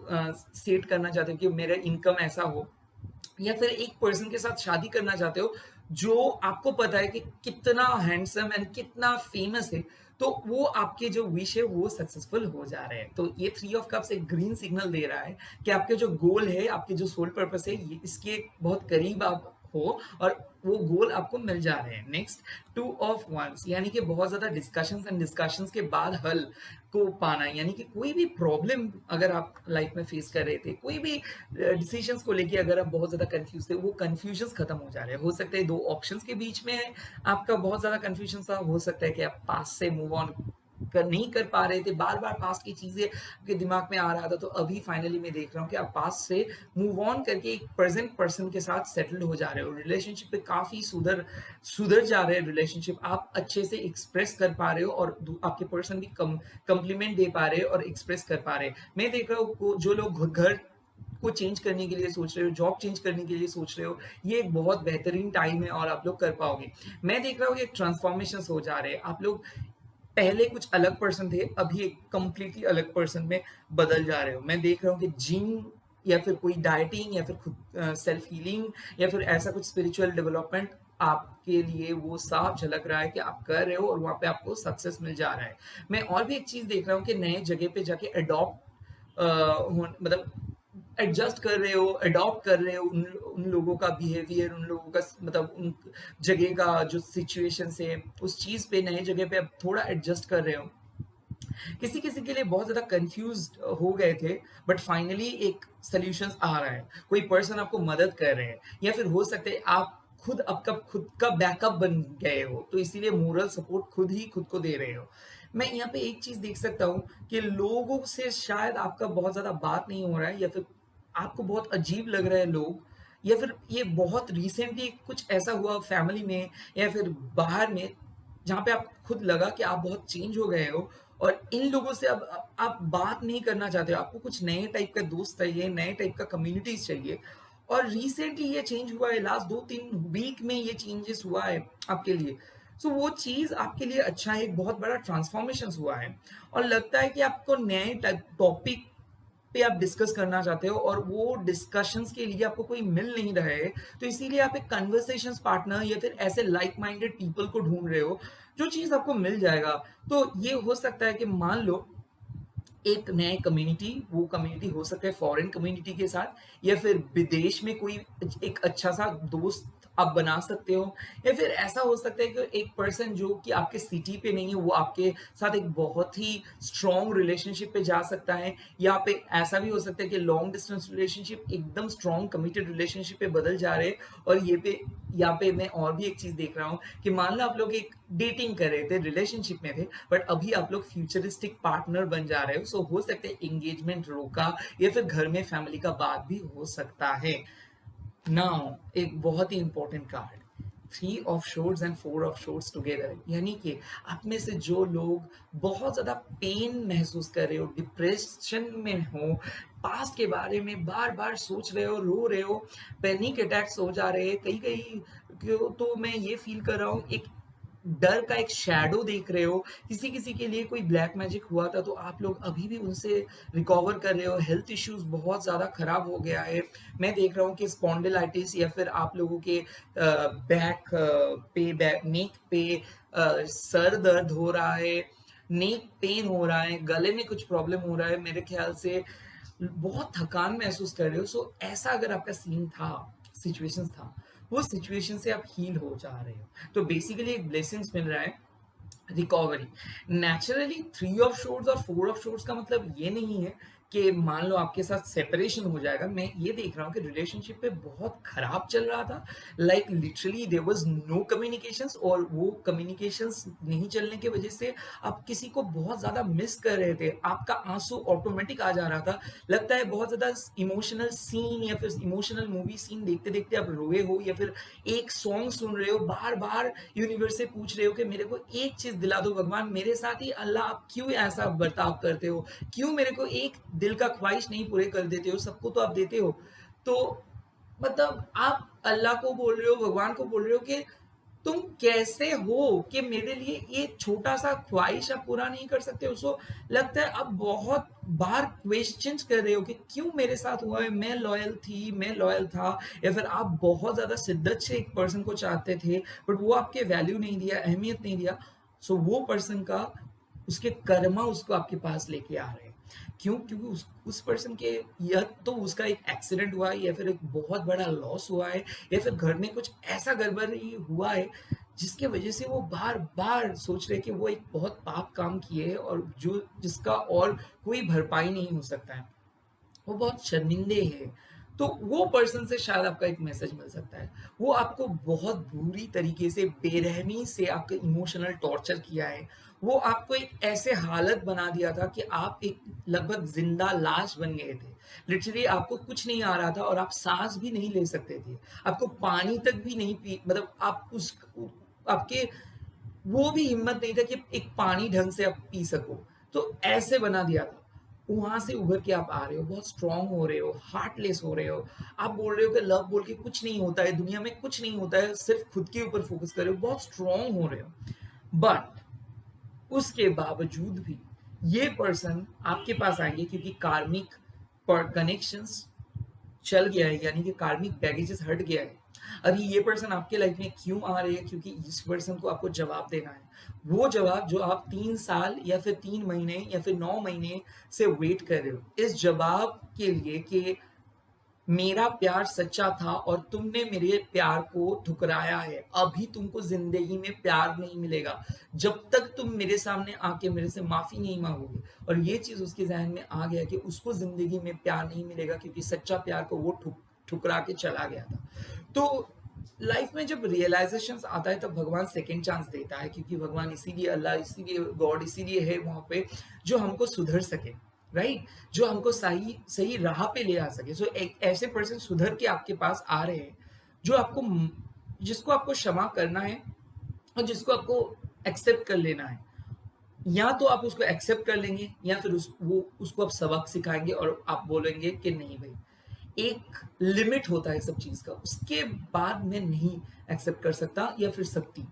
सेट करना चाहते हो कि मेरा इनकम ऐसा हो या फिर एक पर्सन के साथ शादी करना चाहते हो, जो आपको पता है कि कितना हैंडसम एंड कितना फेमस है, तो वो आपके जो विश है वो सक्सेसफुल हो जा रहे हैं। तो ये थ्री ऑफ कप्स एक ग्रीन सिग्नल दे रहा है कि आपके जो गोल है, आपके जो सोल पर्पस है, ये इसके बहुत करीब आप हो और वो गोल आपको मिल जा रहे हैं। नेक्स्ट, टू ऑफ वंस, यानी कि बहुत ज़्यादा डिस्कशंस के बाद हल को पाना, यानी कि कोई भी प्रॉब्लम अगर आप लाइफ में फेस कर रहे थे, कोई भी डिसीजंस को लेके अगर आप बहुत ज़्यादा कंफ्यूज थे, वो कंफ्यूजंस खत्म हो जा रहे हैं। हो सकता है 2 ऑप्शंस के बीच में आपका बहुत ज़्यादा कंफ्यूजन था, हो सकता है कि आप पास्ट से मूव ऑन नहीं कर पा रहे थे, बार-बार पास्ट की चीज़ें आपके दिमाग में आ रहा था, तो अभी फाइनली मैं देख रहा हूँ कि आप पास्ट से मूव ऑन करके एक प्रेज़ेंट पर्सन के साथ सेटल्ड हो जा रहे हो। रिलेशनशिप पे काफ़ी सुधर सुधर जा रहे हैं रिलेशनशिप, आप अच्छे से एक्सप्रेस कर पा रहे हो और आपके पर्सन भी कॉम्प्लीमेंट दे पा रहे हो और एक्सप्रेस कर पा रहे हैं। मैं देख रहा हूँ जो लोग घर को चेंज करने के लिए सोच रहे हो, जॉब चेंज करने के लिए सोच रहे हो, ये एक बहुत बेहतरीन टाइम है और आप लोग कर पाओगे। मैं देख रहा हूँ कि ट्रांसफॉर्मेशंस हो जा रहे हैं। आप लोग पहले कुछ अलग पर्सन थे, अभी एक कंप्लीटली अलग पर्सन में बदल जा रहे हो। मैं देख रहा हूँ कि जिम या फिर कोई डाइटिंग या फिर खुद सेल्फ हीलिंग या फिर ऐसा कुछ स्पिरिचुअल डेवलपमेंट आपके लिए वो साफ झलक रहा है कि आप कर रहे हो और वहाँ पे आपको सक्सेस मिल जा रहा है। मैं और भी एक चीज़ देख रहा हूँ कि नए जगह पे जाके मतलब एडजस्ट कर रहे हो, अडॉप्ट कर रहे हो उन उन लोगों का बिहेवियर, उन लोगों का मतलब उन जगह का जो सिचुएशंस है, उस चीज़ पे नए जगह पे अब थोड़ा एडजस्ट कर रहे हो। किसी-किसी के लिए बहुत ज़्यादा कन्फ्यूज़्ड हो गए थे, बट फाइनली एक सॉल्यूशंस आ रहा है। कोई पर्सन आपको मदद कर रहे हैं या फिर हो सकता है आप खुद का बैकअप बन गए हो, तो इसीलिए मोरल सपोर्ट खुद ही खुद को दे रहे हो। मैं यहाँ पे एक चीज़ देख सकता हूँ कि लोगों से शायद आपका बहुत ज़्यादा बात नहीं हो रहा है या फिर आपको बहुत अजीब लग रहा है लोग या फिर ये बहुत रिसेंटली कुछ ऐसा हुआ फैमिली में या फिर बाहर में जहाँ पे आप खुद लगा कि आप बहुत चेंज हो गए हो और इन लोगों से अब आप बात नहीं करना चाहते हो। आपको कुछ नए टाइप का दोस्त चाहिए, नए टाइप का कम्युनिटीज़ चाहिए और रिसेंटली ये चेंज हुआ है, लास्ट 2-3 वीक में ये चेंजेस हुआ है आपके लिए। सो वो चीज़ आपके लिए अच्छा है, एक बहुत बड़ा ट्रांसफॉर्मेशंस हुआ है और लगता है कि आपको नए टाइप टॉपिक पे आप डिस्कस करना चाहते हो और वो डिस्कशंस के लिए आपको कोई मिल नहीं रहा है, तो इसीलिए आप एक कन्वर्सेशंस पार्टनर या फिर ऐसे लाइक माइंडेड पीपल को ढूँढ रहे हो, जो चीज़ आपको मिल जाएगा। तो ये हो सकता है कि मान लो एक नए कम्युनिटी, वो कम्युनिटी हो सकता है फॉरेन कम्युनिटी के साथ या फिर विदेश में कोई एक अच्छा-सा दोस्त आप बना सकते हो या फिर ऐसा हो सकता है कि एक पर्सन जो कि आपके सिटी पे नहीं है, वो आपके साथ एक बहुत ही स्ट्रॉन्ग रिलेशनशिप पे जा सकता है। या पे ऐसा भी हो सकता है कि लॉन्ग डिस्टेंस रिलेशनशिप एकदम स्ट्रॉन्ग कमिटेड रिलेशनशिप पे बदल जा रहे हैं और ये पे यहाँ पे मैं और भी एक चीज़ देख रहा हूँ कि मान लो आप लोग एक डेटिंग कर रहे थे, रिलेशनशिप में थे, बट अभी आप लोग फ्यूचरिस्टिक पार्टनर बन जा रहे हो। सो हो सकता है एंगेजमेंट रोका या फिर घर में फैमिली का बात भी हो सकता है। नाउ एक बहुत ही important card, three of swords and four of swords together, यानी कि आप में से जो लोग बहुत ज़्यादा पेन महसूस कर रहे हो, डिप्रेशन में हो, पास्ट के बारे में बार-बार सोच रहे हो, रो रहे हो, पैनिक अटैक्स हो जा रहे हैं, कहीं-कहीं क्यों तो मैं ये फ़ील कर रहा हूँ एक डर का एक शैडो देख रहे हो, किसी-किसी के लिए कोई ब्लैक मैजिक हुआ था तो आप लोग अभी भी उनसे रिकवर कर रहे हो, हेल्थ इश्यूज़ बहुत ज़्यादा खराब हो गया है। मैं देख रहा हूँ कि स्पॉन्डिलाइटिस या फिर आप लोगों के नेक पे सर दर्द हो रहा है, नेक पेन हो रहा है, गले में कुछ प्रॉब्लम हो रहा है, मेरे ख्याल से बहुत थकान महसूस कर रहे हो। सो ऐसा अगर आपका सीन था, सिचुएशंस था, वो सिचुएशन से आप हील हो जा रहे हो। तो बेसिकली एक ब्लेसिंग्स मिल रहा है, रिकवरी। नेचुरली थ्री ऑफ शोर्ड्स और फोर ऑफ शोर्ड्स का मतलब ये नहीं है कि मान लो आपके साथ सेपरेशन हो जाएगा। मैं ये देख रहा हूँ कि रिलेशनशिप पे बहुत खराब चल रहा था, like literally there was no communications और वो कम्युनिकेशंस नहीं चलने की वजह से आप किसी को बहुत ज़्यादा मिस कर रहे थे, आपका आंसू ऑटोमेटिक आ जा रहा था। लगता है बहुत ज़्यादा इमोशनल सीन या फिर इमोशनल मूवी सीन देखते-देखते आप रोए हो या फिर एक सॉन्ग सुन रहे हो, बार-बार यूनिवर्स से पूछ रहे हो कि मेरे को एक चीज़ दिला दो भगवान, मेरे साथ ही अल्लाह आप क्यों ऐसा बर्ताव करते हो? क्यों मेरे को एक दिल का ख्वाहिश नहीं पूरे कर देते हो? सबको तो आप देते हो। तो मतलब आप अल्लाह को बोल रहे हो, भगवान को बोल रहे हो कि तुम कैसे हो कि मेरे लिए ये छोटा-सा ख्वाहिश आप पूरा नहीं कर सकते? उसको लगता है आप बहुत बार क्वेश्चन्स कर रहे हो कि क्यों मेरे साथ हुआ है? मैं लॉयल थी, मैं लॉयल था, या फिर आप बहुत ज़्यादा शिद्दत से एक पर्सन को चाहते थे, बट वो आपके वैल्यू नहीं दिया, अहमियत नहीं दिया। सो वो पर्सन का उसके कर्मा उसको आपके पास लेके आ रहे हैं। क्यों? क्योंकि उस पर्सन के, या तो उसका एक एक्सीडेंट हुआ है, या फिर एक बहुत बड़ा लॉस हुआ है, या फिर घर में कुछ ऐसा गड़बड़ी हुआ है जिसकी वजह से वो बार-बार सोच रहे हैं कि वो एक बहुत पाप काम किए हैं, और जो जिसका और कोई भरपाई नहीं हो सकता है। वो बहुत शर्मिंदे हैं। तो वो पर्सन से शायद आपका एक मैसेज मिल सकता है। वो आपको बहुत बुरी तरीके से, बेरहमी से आपका इमोशनल टॉर्चर किया है। वो आपको एक ऐसे हालत बना दिया था कि आप एक लगभग ज़िंदा लाश बन गए थे। लिटरली आपको कुछ नहीं आ रहा था, और आप साँस भी नहीं ले सकते थे। आपको पानी तक भी नहीं पी, मतलब आप उस उ आपके वो भी हिम्मत नहीं था कि एक पानी ढंग से आप पी सको। तो ऐसे बना दिया था। वहाँ से उभर के आप आ रहे हो, बहुत स्ट्रॉन्ग हो रहे हो, हार्टलेस हो रहे हो। आप बोल रहे हो कि लव बोल के कुछ नहीं होता है, दुनिया में कुछ नहीं होता है, सिर्फ़ खुद के ऊपर फ़ोकस कर रहे हो, बहुत स्ट्रॉन्ग हो रहे हो। बट उसके बावजूद भी ये पर्सन आपके पास आएँगे, क्योंकि कार्मिक पर कनेक्शंस चल गया है, यानी कि कार्मिक बैगेजेस हट गया है। अभी ये पर्सन आपके लाइफ में क्यों आ रहे हैं? क्योंकि इस पर्सन को आपको जवाब देना है। वो जवाब जो आप 3 साल या फिर 3 महीने या फिर 9 महीने से वेट कर रहे हो। इस जवाब के लिए कि मेरा प्यार सच्चा था और तुमने मेरे प्यार को ठुकराया है। अभी तुमको ज़िंदगी में प्यार नहीं मिलेगा, जब तक तुम मेरे सामने आके मेरे से माफ़ी नहीं माँगोगे। और ये चीज़ उसके ज़हन में आ गया कि उसको ज़िंदगी में प्यार नहीं मिलेगा, क्योंकि सच्चा प्यार को वो ठुकरा के चला गया था। तो लाइफ़ में जब रियलाइज़ेशंस आता है, तब भगवान सेकंड चांस देता है, क्योंकि भगवान इसीलिए, अल्लाह इसीलिए, गॉड इसीलिए है वहाँ पे, जो हमको सुधर सके, राइट? जो हमको सही सही राह पे ले आ सके। सो एक ऐसे पर्सन सुधर के आपके पास आ रहे हैं, जो आपको जिसको आपको क्षमा करना है, और जिसको आपको एक्सेप्ट कर लेना है। या तो आप उसको एक्सेप्ट कर लेंगे, या फिर उसको आप सबक सिखाएँगे और आप बोलेंगे कि नहीं भई, एक लिमिट होता है सब चीज़ का, उसके बाद मैं नहीं एक्सेप्ट कर सकता या फिर सकती।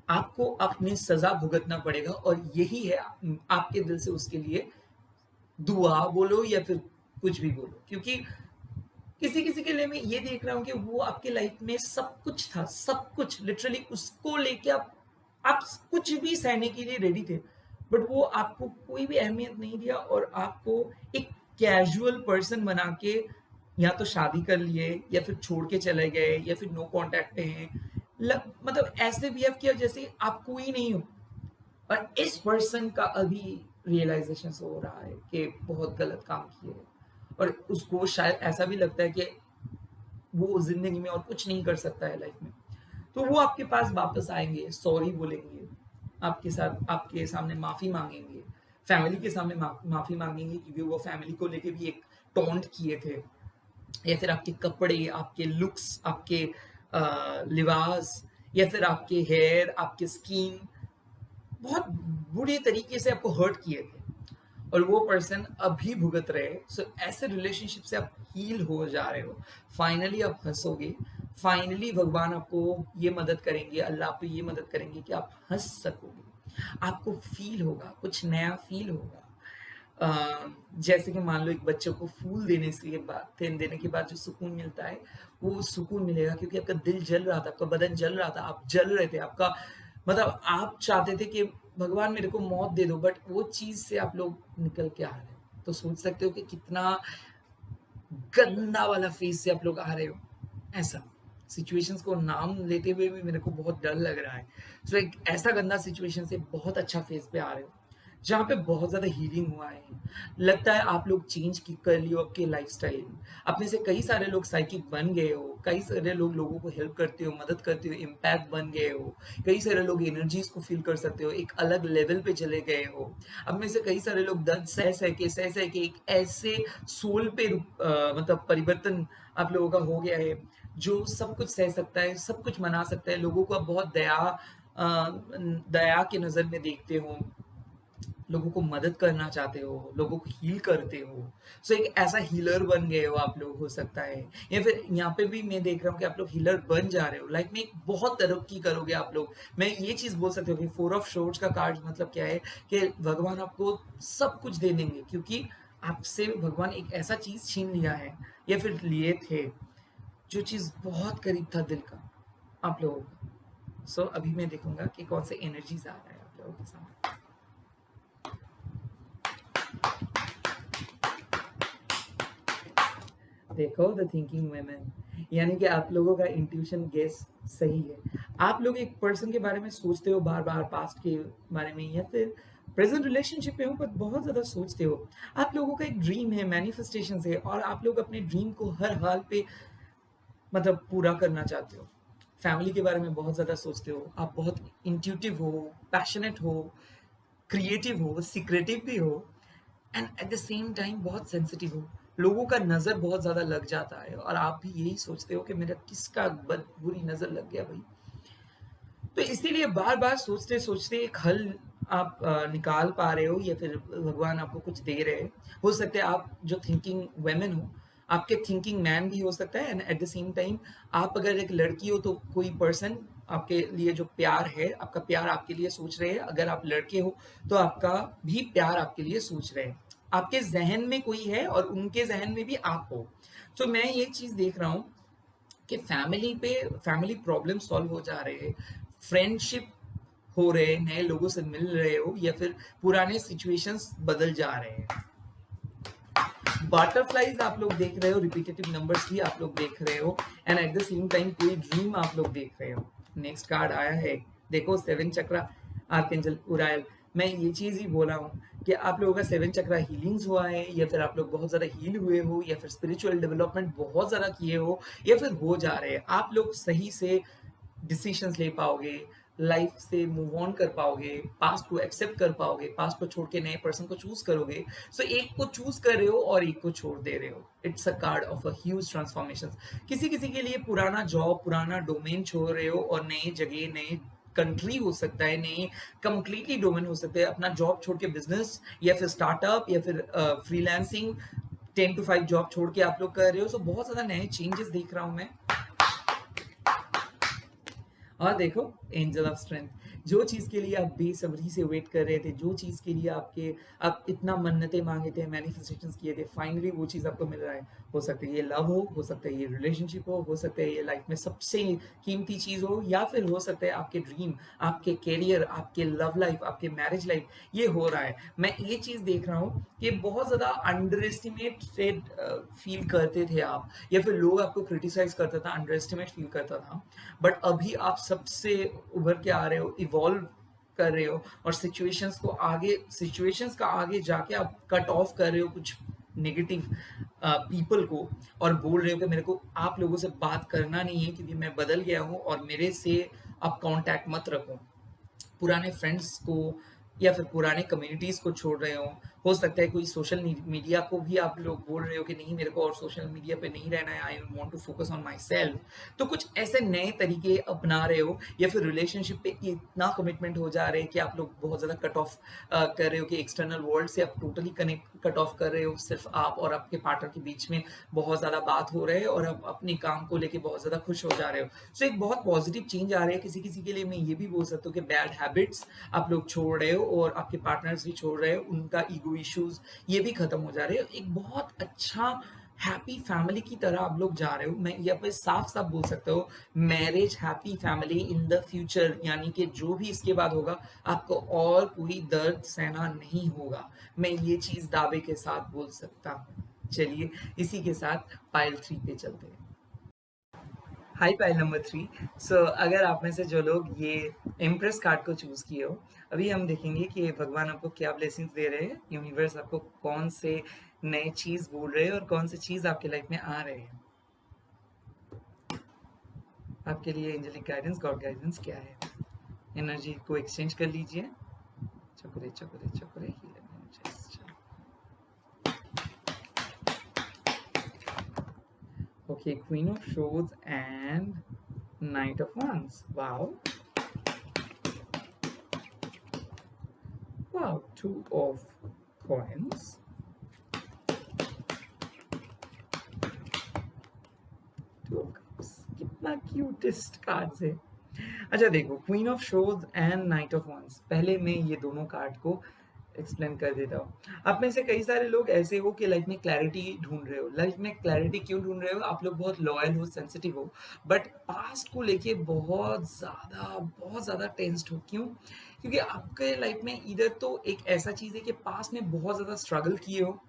आपको अपनी सज़ा भुगतना पड़ेगा, और यही है आपके दिल से उसके लिए दुआ बोलो या फिर कुछ भी बोलो। क्योंकि किसी-किसी के लिए मैं ये देख रहा हूँ कि वो आपके लाइफ में सब कुछ था, सब कुछ लिटरली उसको लेके आप कुछ भी सहने के लिए रेडी थे। बट वो आपको कोई भी अहमियत नहीं दिया, और आपको एक कैज़ुअल पर्सन बना के या तो शादी कर लिए, या फिर छोड़ के चले गए, या फिर नो कॉन्टैक्ट पे हैं। मतलब ऐसे बिहेव किया जैसे आप कोई नहीं हो। और इस पर्सन का अभी रियलाइज़ेशन हो रहा है कि बहुत गलत काम किए है, और उसको शायद ऐसा भी लगता है कि वो ज़िंदगी में और कुछ नहीं कर सकता है लाइफ़ में। तो वो आपके पास वापस आएँगे, सॉरी बोलेंगे, आपके सामने माफ़ी माँगेंगे, फैमिली के सामने माफ़ी माँगेंगे, क्योंकि वो फैमिली को लेके भी एक टॉन्ट किए थे, या फिर आपके कपड़े, आपके लुक्स, आपके लिबास, या फिर आपके हेयर, आपके स्किन बहुत बुरे तरीके से आपको हर्ट किए थे, और वो पर्सन अभी भुगत रहे हैं। सो ऐसे रिलेशनशिप से आप हील हो जा रहे हो। फाइनली आप हँसोगे, फाइनली भगवान आपको ये मदद करेंगे, अल्लाह आपको ये मदद करेंगे कि आप हँस सकोगे। आपको फ़ील होगा, कुछ नया फ़ील होगा। जैसे कि मान लो एक बच्चे को फूल देने के बाद जो सुकून मिलता है, वो सुकून मिलेगा, क्योंकि आपका दिल जल रहा था, आपका बदन जल रहा था, आप जल रहे थे, आपका मतलब आप चाहते थे कि भगवान मेरे को मौत दे दो, बट वो चीज़ से आप लोग निकल के आ रहे हो। तो सोच सकते हो कि कितना गंदा वाला फ़ेज़ से आप लोग आ रहे हो, ऐसा। सिचुएशंस को नाम लेते हुए भी मेरे को बहुत डर लग रहा है। सो एक ऐसा गंदा सिचुएशन से बहुत अच्छा फ़ेज़ पे आ रहे हो, जहाँ पे बहुत ज़्यादा हीलिंग हुआ है। लगता है आप लोग चेंज कर लिए हो आपके लाइफ़स्टाइल। आप में से कई सारे लोग साइकिक बन गए हो, कई सारे लोग लोगों को हेल्प करते हो, मदद करते हो, इम्पैक्ट बन गए हो। कई सारे लोग एनर्जीज़ को फ़ील कर सकते हो, एक अलग लेवल पे चले गए हो। अब में से कई सारे लोग दर्द सह-सह के एक ऐसे सोल पे मतलब परिवर्तन आप लोगों का हो गया है, जो सब कुछ सह सकता है, सब कुछ मना सकता है। लोगों को आप बहुत दया के नज़र में देखते हो। लोगों को मदद करना चाहते हो, लोगों को हील करते हो। सो एक ऐसा हीलर बन गए हो आप लोग, हो सकता है। या फिर यहाँ पे भी मैं देख रहा हूँ कि आप लोग हीलर बन जा रहे हो, लाइफ में एक बहुत तरक्की करोगे आप लोग। मैं ये चीज़ बोल सकती हूँ कि 4 ऑफ सोर्ड्स का कार्ड मतलब क्या है कि भगवान आपको सब कुछ दे देंगे, क्योंकि आपसे भगवान एक ऐसा चीज़ छीन लिया है या फिर लिए थे, जो चीज़ बहुत करीब था दिल का आप लोगों का। सो अभी मैं देखूँगा कि कौन से एनर्जीज़ आ रहा है आप लोगों के सामने। देखो द थिंकिंग वुमेन, यानी कि आप लोगों का इंट्यूशन गेस सही है। आप लोग एक पर्सन के बारे में सोचते हो बार बार, पास्ट के बारे में या फिर प्रेजेंट रिलेशनशिप में हो, पर बहुत ज्यादा सोचते हो। आप लोगों का एक ड्रीम है, मैनिफेस्टेशन है, और आप लोग अपने ड्रीम को हर हाल पे मतलब पूरा करना चाहते हो। फैमिली के बारे में बहुत ज्यादा सोचते हो, आप बहुत इंट्यूटिव हो, पैशनेट हो, क्रिएटिव हो, सीक्रेटिव भी हो, and at the same time बहुत सेंसिटिव हो। लोगों का नज़र बहुत ज़्यादा लग जाता है और आप भी यही सोचते हो कि मेरा किसका बुरी नज़र लग गया भाई। तो इसीलिए बार बार सोचते सोचते एक हल आप निकाल पा रहे हो, या फिर भगवान आपको कुछ दे रहे हैं। हो सकता है आप जो थिंकिंग वेमेन हो, आपके थिंकिंग मैन भी हो सकता है, and at the same time आप अगर एक लड़की हो तो कोई पर्सन आपके लिए जो प्यार है, आपका प्यार आपके लिए सोच रहे हैं। अगर आप लड़के हो तो आपका भी प्यार आपके लिए सोच रहे हैं। आपके जहन में कोई है और उनके जहन में भी आप हो। तो मैं ये चीज़ देख रहा हूँ कि फैमिली प्रॉब्लम सॉल्व हो जा रहे हैं, फ्रेंडशिप हो रहे, नए लोगों से मिल रहे हो, या फिर पुराने सिचुएशंस बदल जा रहे हैं। बटरफ्लाईज आप लोग देख रहे हो, रिपीटेटिव नंबर्स भी आप लोग देख रहे हो, and at the same time कोई ड्रीम आप लोग देख रहे हो। नेक्स्ट कार्ड आया है, देखो 7 चक्रा, आर्कएंजल उरायल। मैं ये चीज ही बोला हूँ कि आप लोगों का 7 चक्रा हीलिंग्स हुआ है, या फिर आप लोग बहुत ज्यादा हील हुए हो, या फिर स्पिरिचुअल डेवलपमेंट बहुत ज्यादा किए हो, या फिर हो जा रहे हैं। आप लोग सही से डिसीजंस ले पाओगे, लाइफ से मूव ऑन कर पाओगे, पास्ट को एक्सेप्ट कर पाओगे, पास्ट को छोड़ के नए पर्सन को चूज करोगे। सो एक को चूज कर रहे हो और एक को छोड़ दे रहे हो। It's a card of a huge transformation. किसी किसी के लिए पुराना जॉब, पुराना डोमेन छोड़ रहे हो और नए जगह, नए कंट्री हो सकता है, नए कंप्लीटली डोमेन हो सकते हैं। अपना जॉब छोड़ के बिजनेस या फिर स्टार्टअप या फिर फ्रीलांसिंग 10 to 5 जॉब छोड़ के आप लोग कर रहे हो। सो बहुत ज्यादा नए चेंजेस देख रहा हूं मैं। और देखो एंजल ऑफ स्ट्रेंथ, जो चीज के लिए आप बेसब्री से वेट कर रहे थे, जो चीज के लिए आप इतना मन्नतें मांगे थे, मैनिफेस्टेशंस किए थे, फाइनली वो चीज आपको मिल रहा है। हो सकता है ये लव हो सकता है ये रिलेशनशिप हो सकता है ये लाइफ में सबसे कीमती चीज हो, या फिर हो सकता है आपके ड्रीम, आपके कैरियर, आपके लव लाइफ, आपके मैरिज लाइफ, ये हो रहा है। मैं ये चीज देख रहा हूँ कि बहुत ज्यादा अंडर एस्टिमेटेड फील करते थे आप, या फिर लोग आपको क्रिटिसाइज करता था, अंडर एस्टिमेट फील करता था। बट अभी आप सबसे उभर के आ रहे हो, इवॉल्व कर रहे हो, और सिचुएशंस का आगे जाके आप कट ऑफ कर रहे हो कुछ नेगेटिव पीपल को, और बोल रहे हो कि मेरे को आप लोगों से बात करना नहीं है क्योंकि मैं बदल गया हूँ, और मेरे से आप कांटेक्ट मत रखो। पुराने फ्रेंड्स को या फिर पुराने कम्युनिटीज को छोड़ रहे हो सकता है कोई सोशल मीडिया को भी आप लोग बोल रहे हो कि नहीं, मेरे को और सोशल मीडिया पे नहीं रहना है, I want to focus on myself. तो कुछ ऐसे नए तरीके अपना रहे हो, या फिर रिलेशनशिप पे इतना कमिटमेंट हो जा रहे हैं कि आप लोग बहुत ज़्यादा कट ऑफ कर रहे हो, कि एक्सटर्नल वर्ल्ड से आप टोटली कट ऑफ कर रहे हो। सिर्फ आप और आपके पार्टनर के बीच में बहुत ज़्यादा बात हो रहे है, और आप अपने काम को लेके बहुत ज़्यादा खुश हो जा रहे हो। सो एक बहुत पॉजिटिव चेंज आ रही है। किसी किसी के लिए मैं ये भी बोल सकता हूँ कि बैड हैबिट्स आप लोग छोड़ रहे हो, और आपके पार्टनर्स भी छोड़ रहे हो, उनका ईगो इश्यूज ये भी खत्म हो जा रहे हो। एक बहुत अच्छा हैप्पी फैमिली की तरह आप लोग जा रहे हो। मैं यहाँ पे साफ साफ बोल सकता हूँ, marriage happy family in the future, यानी कि जो भी इसके बाद होगा आपको और कोई दर्द सहना नहीं होगा। मैं ये चीज दावे के साथ बोल सकता हूँ। चलिए इसी के साथ पाइल 3 पे चलते हैं। High pile number 3। सो अगर आप में से जो लोग ये इम्प्रेस कार्ड को चूज किए हो, अभी हम देखेंगे कि भगवान आपको क्या ब्लेसिंग्स दे रहे हैं, यूनिवर्स आपको कौन से नए चीज बोल रहे हैं, और कौन से चीज आपके लाइफ में आ रहे हैं। आपके लिए एंजेलिक गाइडेंस, गॉड गाइडेंस क्या है। एनर्जी को एक्सचेंज कर लीजिए। चकुरे चकुरे चकुरे healing energies. Okay, Queen of Swords and Knight of Wands. Wow. Wow, Two of coins. Two of cups. कितना क्यूटेस्ट कार्ड्स है। अच्छा देखो, क्वीन ऑफ शोज एंड नाइट ऑफ वंस, पहले मैं ये दोनों कार्ड को एक्सप्लेन कर देता हूँ। आप में से कई सारे लोग ऐसे हो कि लाइफ में क्लैरिटी ढूंढ रहे हो। लाइफ में क्लैरिटी क्यों ढूंढ रहे हो? आप लोग बहुत लॉयल हो, सेंसिटिव हो, बट पास्ट को लेके बहुत ज़्यादा टेंस्ड हो। क्यों? क्योंकि आपके लाइफ में इधर तो एक ऐसा चीज़ है कि पास्ट में बहुत ज़्यादा स्ट्रगल किए हो,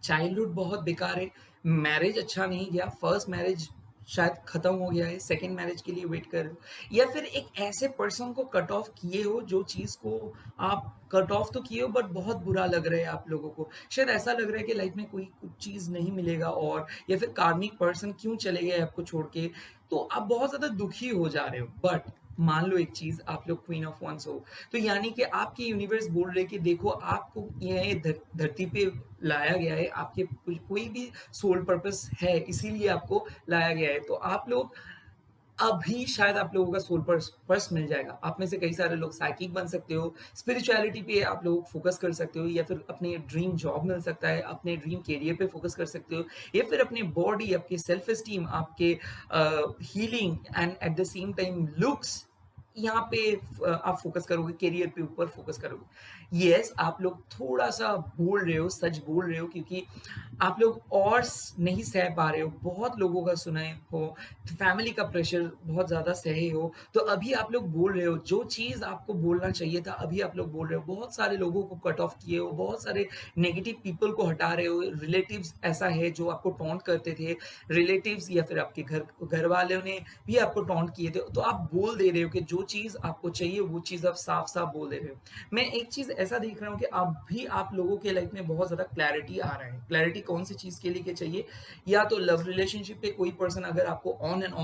चाइल्डहुड बहुत बेकार है, मैरिज अच्छा नहीं गया, फर्स्ट मैरिज शायद खत्म हो गया है, सेकंड मैरिज के लिए वेट कर रहे हो, या फिर एक ऐसे पर्सन को कट ऑफ किए हो जो चीज़ को आप कट ऑफ तो किए हो बट बहुत बुरा लग रहा है आप लोगों को। शायद ऐसा लग रहा है कि लाइफ में कोई कुछ चीज़ नहीं मिलेगा, और या फिर कार्मिक पर्सन क्यों चले गए आपको छोड़ के, तो आप बहुत ज़्यादा दुखी हो जा रहे हो। बट मान लो एक चीज़, आप लोग क्वीन ऑफ वंस हो, तो यानी कि आपके यूनिवर्स बोल रहे कि देखो आपको ये धरती पे लाया गया है, आपके कोई भी सोल पर्पस है, इसीलिए आपको लाया गया है। तो आप लोग अभी शायद आप लोगों का सोल पर्स मिल जाएगा। आप में से कई सारे लोग साइकिक बन सकते हो, स्पिरिचुअलिटी पे आप लोग फोकस कर सकते हो, या फिर अपने ड्रीम जॉब मिल सकता है, अपने ड्रीम करियर पे फोकस कर सकते हो, या फिर अपने बॉडी, आपके सेल्फ एस्टीम, आपके healing and at the same time looks, यहाँ पे आप फोकस करोगे, करियर पे ऊपर फोकस करोगे। यस, आप लोग थोड़ा सा बोल रहे हो, सच बोल रहे हो, क्योंकि आप लोग और नहीं सह पा रहे हो, बहुत लोगों का सुने हो, फैमिली का प्रेशर बहुत ज़्यादा सहे हो, तो अभी आप लोग बोल रहे हो जो चीज़ आपको बोलना चाहिए था, अभी आप लोग बोल रहे हो। बहुत सारे लोगों को कट ऑफ किए हो, बहुत सारे नेगेटिव पीपल को हटा रहे हो। रिलेटिव्स ऐसा है जो आपको टॉन्ट करते थे, रिलेटिव्स या फिर आपके घर वालों ने भी आपको टॉन्ट किए थे, तो आप बोल दे रहे हो कि जो चीज़ आपको चाहिए वो चीज़ आप साफ-साफ बोल दे रहे हो। मैं एक चीज़ ऐसा देख रहा हूँ कि अभी आप लोगों के लाइफ में बहुत ज़्यादा क्लैरिटी आ रहा है। क्लैरिटी कौन सी चीज़ के लिए चाहिए? या तो लव रिलेशनशिप पे कोई पर्सन अगर आपको ऑन एंड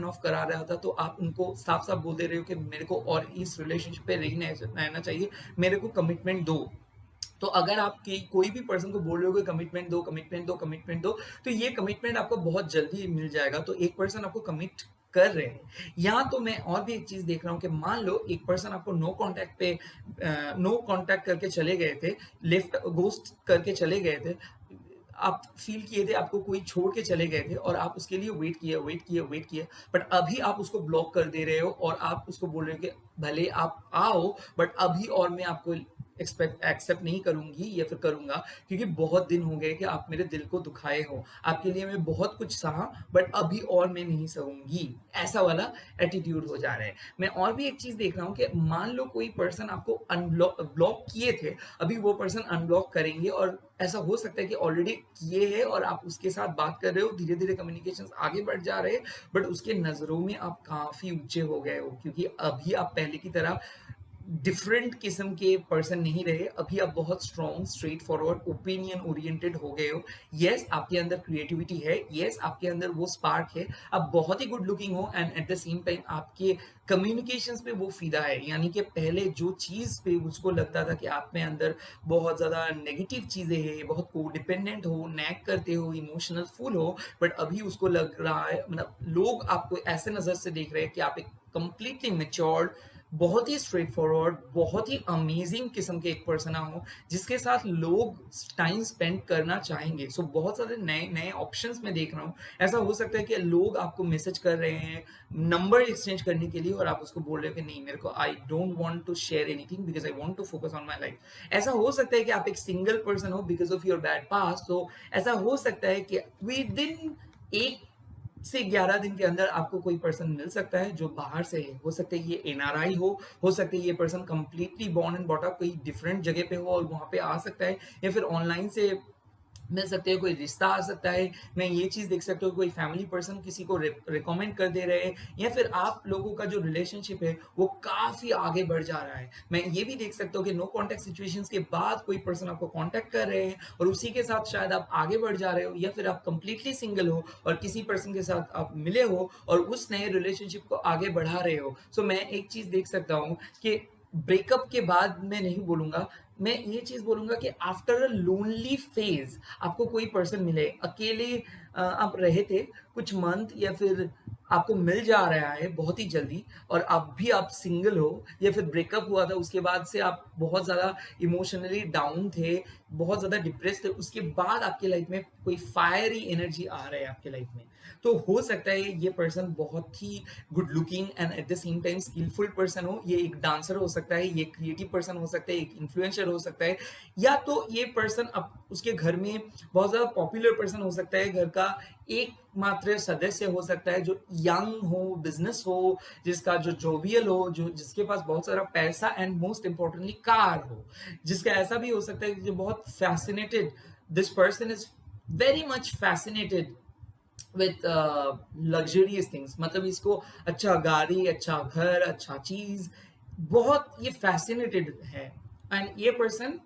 ऑफ करा रहा था, तो आप उनको साफ-साफ बोल दे रहे हो कि मेरे को और इस रिलेशनशिप पे रहना चाहिए, मेरे को कमिटमेंट दो। तो अगर आप कोई भी पर्सन को बोल रहे हो कि कमिटमेंट दो, कमिटमेंट दो, कमिटमेंट दो, तो ये कमिटमेंट आपको बहुत जल्दी मिल जाएगा। तो एक पर्सन आपको कमिट कर रहे हैं। यहाँ तो मैं और भी एक चीज़ देख रहा हूँ कि मान लो एक पर्सन आपको नो कॉन्टैक्ट करके चले गए थे, लेफ्ट घोस्ट करके चले गए थे। आप फ़ील किए थे आपको कोई छोड़ के चले गए थे, और आप उसके लिए वेट किए, बट अभी आप उसको ब्लॉक कर दे रहे हो, और आप उसको बोल रहे हो कि भले आप आओ, बट अभी और मैं आपको एक्सेप्ट नहीं करूँगी या फिर करूँगा, क्योंकि बहुत दिन हो गए कि आप मेरे दिल को दुखाए हो। आपके लिए मैं बहुत कुछ सहा, बट अभी और मैं नहीं सहूँगी। ऐसा वाला एटीट्यूड हो जा रहा है। मैं और भी एक चीज़ देख रहा हूँ कि मान लो कोई पर्सन आपको ब्लॉक किए थे, अभी वो पर्सन अनब्लॉक करेंगे, और ऐसा हो सकता है कि ऑलरेडी किए हैं और आप उसके साथ बात कर रहे हो, धीरे-धीरे कम्युनिकेशंस आगे बढ़ जा रहे हैं, बट उसके नज़रों में आप काफ़ी ऊँचे हो गए हो, क्योंकि अभी आप पहले की तरह डिफरेंट किस्म के पर्सन नहीं रहे। अभी आप बहुत strong, straight forward, opinion oriented हो गए हो। येस, आपके अंदर क्रिएटिविटी है, येस, आपके अंदर वो स्पार्क है, आप बहुत ही गुड लुकिंग हो, and at the same time आपके कम्युनिकेशंस पे वो फ़िदा है। यानी कि पहले जो चीज़ पे उसको लगता था कि आप में अंदर बहुत ज़्यादा नेगेटिव चीज़ें हैं, बहुत कोडिपेंडेंट हो, नैग करते हो, इमोशनल फुल हो, बट अभी उसको लग रहा है, मतलब लोग आपको ऐसे नज़र से देख रहे हैं कि आप एक कंप्लीटली मैच्योर्ड, बहुत ही स्ट्रेट फॉरवर्ड, बहुत ही अमेजिंग किस्म के एक पर्सन हो, जिसके साथ लोग टाइम स्पेंड करना चाहेंगे। सो बहुत सारे नए-नए ऑप्शंस मैं देख रहा हूँ। ऐसा हो सकता है कि लोग आपको मैसेज कर रहे हैं, नंबर एक्सचेंज करने के लिए, और आप उसको बोल रहे हो कि नहीं, मेरे को I don't want to share anything because I want to focus on my life. ऐसा हो सकता है कि आप एक सिंगल पर्सन हो because of your bad past. तो ऐसा हो सकता है कि विदिन 1 से 11 दिन के अंदर आपको कोई पर्सन मिल सकता है जो बाहर से है। हो सकता है ये एनआरआई हो सकता है ये person completely born and bought up कोई डिफरेंट जगह पे हो और वहाँ पे आ सकता है, या फिर ऑनलाइन से मिल सकते हैं, कोई रिश्ता आ सकता है। मैं ये चीज़ देख सकता हूँ, कोई फैमिली पर्सन किसी को रिकमेंड कर दे रहे हैं, या फिर आप लोगों का जो रिलेशनशिप है वो काफ़ी आगे बढ़ जा रहा है। मैं ये भी देख सकता हूँ कि नो कॉन्टैक्ट सिचुएशंस के बाद कोई पर्सन आपको कॉन्टैक्ट कर रहे हैं, और उसी के साथ शायद आप आगे बढ़ जा रहे हो, या फिर आप कंप्लीटली सिंगल हो और किसी पर्सन के साथ आप मिले हो और उस नए रिलेशनशिप को आगे बढ़ा रहे हो। सो मैं एक चीज़ देख सकता हूँ कि ब्रेकअप के बाद मैं नहीं बोलूँगा, मैं ये चीज़ बोलूँगा कि आफ्टर अ लोनली फेज़ आपको कोई पर्सन मिले, अकेले आप रहे थे कुछ मंथ, या फिर आपको मिल जा रहा है बहुत ही जल्दी और अब भी आप सिंगल हो या फिर ब्रेकअप हुआ था, उसके बाद से आप बहुत ज़्यादा इमोशनली डाउन थे, बहुत ज़्यादा डिप्रेस्ड थे, उसके बाद आपकी लाइफ में कोई फायरी एनर्जी आ रहा है आपके लाइफ में। तो हो सकता है ये पर्सन बहुत ही good looking and at the same time skilful person हो, ये एक डांसर हो सकता है, ये क्रिएटिव पर्सन हो सकता है, एक इन्फ्लुएंसर हो सकता है, या तो ये पर्सन अब उसके घर में बहुत ज़्यादा पॉपुलर पर्सन हो सकता है, घर का एकमात्र सदस्य हो सकता है जो यंग हो, बिजनेस हो, जिसका जो जोवियल हो, जो जिसके पास बहुत सारा पैसा एंड मोस्ट इम्पोर्टेंटली कार हो, जिसका ऐसा भी हो सकता है कि जो बहुत fascinated, this person is very much fascinated with luxurious things, मतलब इसको अच्छा गाड़ी, अच्छा घर, अच्छा चीज, बहुत ये फैसिनेटेड है। एंड ये पर्सन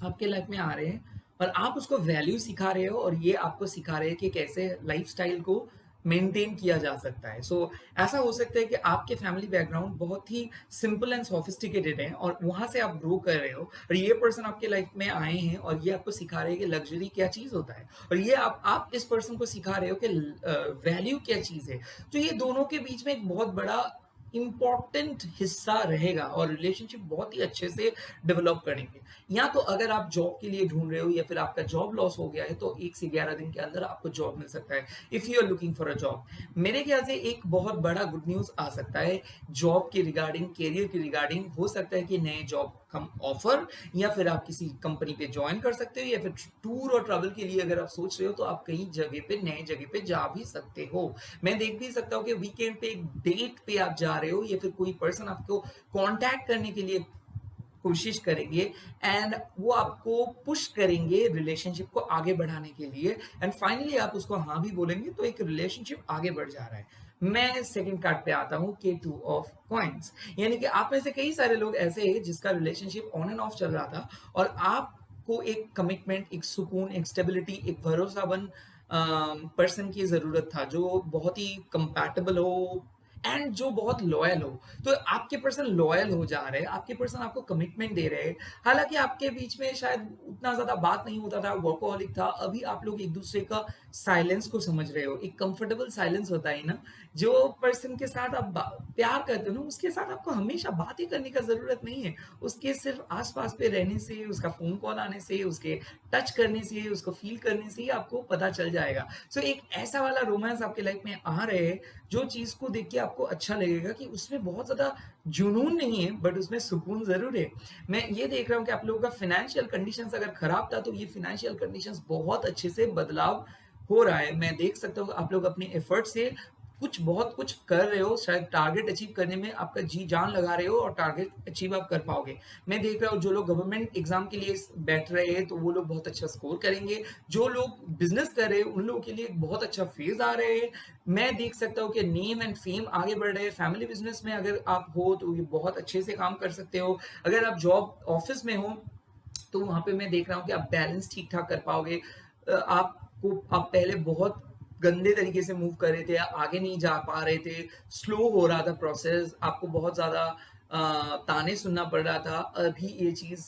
आपके लाइफ में आ रहे हैं और आप उसको वैल्यू सिखा रहे हो और ये आपको सिखा रहे हैं कि कैसे लाइफस्टाइल को मेंटेन किया जा सकता है। सो ऐसा हो सकता है कि आपके फैमिली बैकग्राउंड बहुत ही सिंपल एंड सोफिस्टिकेटेड है और वहां से आप ग्रो कर रहे हो और ये पर्सन आपके लाइफ में आए हैं और ये आपको सिखा रहे हैं कि लग्जरी क्या चीज होता है और ये आप इस पर्सन को सिखा रहे हो कि वैल्यू क्या चीज है। तो ये दोनों के बीच में एक बहुत बड़ा इम्पॉर्टेंट हिस्सा रहेगा और रिलेशनशिप बहुत ही अच्छे से डेवलप करेंगे। या तो अगर आप जॉब के लिए ढूंढ रहे हो या फिर आपका जॉब लॉस हो गया है तो 1 से 11 दिन के अंदर आपको जॉब मिल सकता है if you are looking for a job. मेरे ख्याल से एक बहुत बड़ा गुड न्यूज़ आ सकता है जॉब के रिगार्डिंग, करियर के रिगार्डिंग। हो सकता है कि नए जॉब कम ऑफर या फिर आप किसी कंपनी पे ज्वाइन कर सकते हो या फिर टूर और ट्रैवल के लिए अगर आप सोच रहे हो तो आप कहीं जगह पे, नए जगह पे जा भी सकते हो। मैं देख भी सकता हूँ कि वीकेंड पे एक डेट पे आप जा रहे हो या फिर कोई पर्सन आपको कांटेक्ट करने के लिए कोशिश करेंगे एंड वो आपको पुश करेंगे रिलेशनशिप को आगे बढ़ाने के लिए एंड फाइनली आप उसको हाँ भी बोलेंगे तो एक रिलेशनशिप आगे बढ़ जा रहा है। मैं सेकंड कार्ड पे आता हूँ K2 ऑफ कॉइंस, यानी कि आप में से कई सारे लोग ऐसे हैं जिसका रिलेशनशिप ऑन एंड ऑफ चल रहा था और आपको एक कमिटमेंट, एक सुकून, एक स्टेबिलिटी, एक भरोसावन पर्सन की जरूरत था जो बहुत ही कंपैटिबल हो एंड जो बहुत लॉयल हो। तो आपके पर्सन लॉयल हो जा रहे हैं, आपके पर्सन आपको कमिटमेंट दे रहे हैं। हालांकि आपके बीच में शायद उतना ज्यादा बात नहीं होता था, वर्कोहॉलिक था, अभी आप लोग एक दूसरे का साइलेंस को समझ रहे हो। एक कंफर्टेबल साइलेंस होता है ना, जो पर्सन के साथ आप प्यार करते हो ना उसके साथ आपको हमेशा बात ही करने का जरूरत नहीं है। उसके सिर्फ आसपास पे रहने से, उसका फोन कॉल आने से, उसके टच करने से, उसको फील करने से ही आपको पता चल जाएगा। सो एक ऐसा वाला रोमांस आपके लाइफ में आ रहे हैं जो चीज को देख के आपको अच्छा लगेगा कि उसमें बहुत ज्यादा जुनून नहीं है बट उसमें सुकून जरूर है। मैं ये देख रहा हूँ कि आप लोगों का फाइनेंशियल कंडीशंस अगर खराब था तो ये फाइनेंशियल कंडीशंस बहुत अच्छे से बदलाव हो रहा है। मैं देख सकता हूँ आप लोग अपने एफर्ट से कुछ बहुत कुछ कर रहे हो, शायद टारगेट अचीव करने में आपका जी जान लगा रहे हो और टारगेट अचीव आप कर पाओगे। मैं देख रहा हूँ जो लोग गवर्नमेंट एग्जाम के लिए बैठ रहे हैं तो वो लोग बहुत अच्छा स्कोर करेंगे। जो लोग बिजनेस कर रहे हैं उन लोगों के लिए एक बहुत अच्छा फेज आ रहे हैं। मैं देख सकता हूँ कि नेम एंड फेम आगे बढ़ रहे हैं। फैमिली बिजनेस में अगर आप हो तो ये बहुत अच्छे से काम कर सकते हो। अगर आप जॉब ऑफिस में हो तो वहां पे मैं देख रहा हूँ कि आप बैलेंस ठीक ठाक कर पाओगे। आप पहले बहुत गंदे तरीके से मूव कर रहे थे, आगे नहीं जा पा रहे थे, स्लो हो रहा था प्रोसेस, आपको बहुत ज्यादा ताने सुनना पड़ रहा था। अभी ये चीज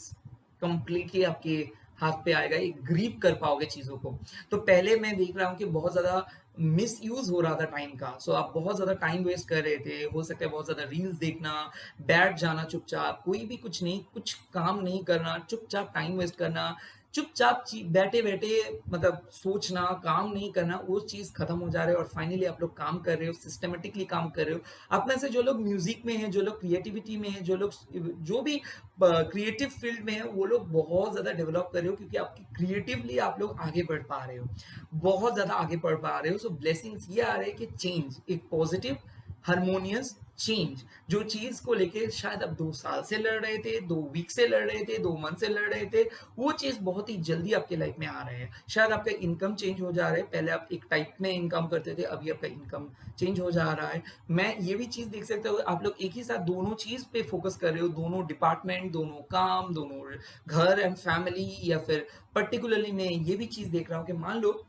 कंप्लीटली आपके हाथ पे आएगा, एक ग्रीप कर पाओगे चीजों को। तो पहले मैं देख रहा हूँ कि बहुत ज्यादा मिस यूज हो रहा था टाइम का। सो आप बहुत ज्यादा टाइम वेस्ट कर रहे थे, हो सकता है बहुत ज्यादा रील्स देखना, बैठ जाना चुपचाप, कोई भी कुछ नहीं, कुछ काम नहीं करना, चुपचाप टाइम वेस्ट करना, चुपचाप बैठे बैठे मतलब सोचना, काम नहीं करना, वो चीज खत्म हो जा रहा है और फाइनली आप लोग काम कर रहे हो, सिस्टमेटिकली काम कर रहे हो। आप में से जो लोग म्यूजिक में है, जो लोग क्रिएटिविटी में है, जो लोग जो भी क्रिएटिव फील्ड में है, वो लोग बहुत ज्यादा डेवलप कर रहे हो क्योंकि आपकी क्रिएटिवली आप लोग आगे बढ़ पा रहे हो, बहुत ज्यादा आगे बढ़ पा रहे हो। सो ब्लेसिंग्स ये आ रहे हैं कि चेंज, एक पॉजिटिव हारमोनियस चेंज, जो चीज को लेके शायद आप 2 साल से लड़ रहे थे, 2 वीक से लड़ रहे थे, 2 मंथ से लड़ रहे थे, वो चीज बहुत ही जल्दी आपके लाइफ में आ रहे हैं। शायद आपका इनकम चेंज हो जा रहा है, पहले आप एक टाइप में इनकम करते थे, अभी आपका इनकम चेंज हो जा रहा है। मैं ये भी चीज देख सकता हूँ आप लोग एक ही साथ दोनों चीज पे फोकस कर रहे हो, दोनों डिपार्टमेंट, दोनों काम, दोनों घर एंड फैमिली, या फिर पर्टिकुलरली मैं ये भी चीज देख रहा हूँ कि मान लो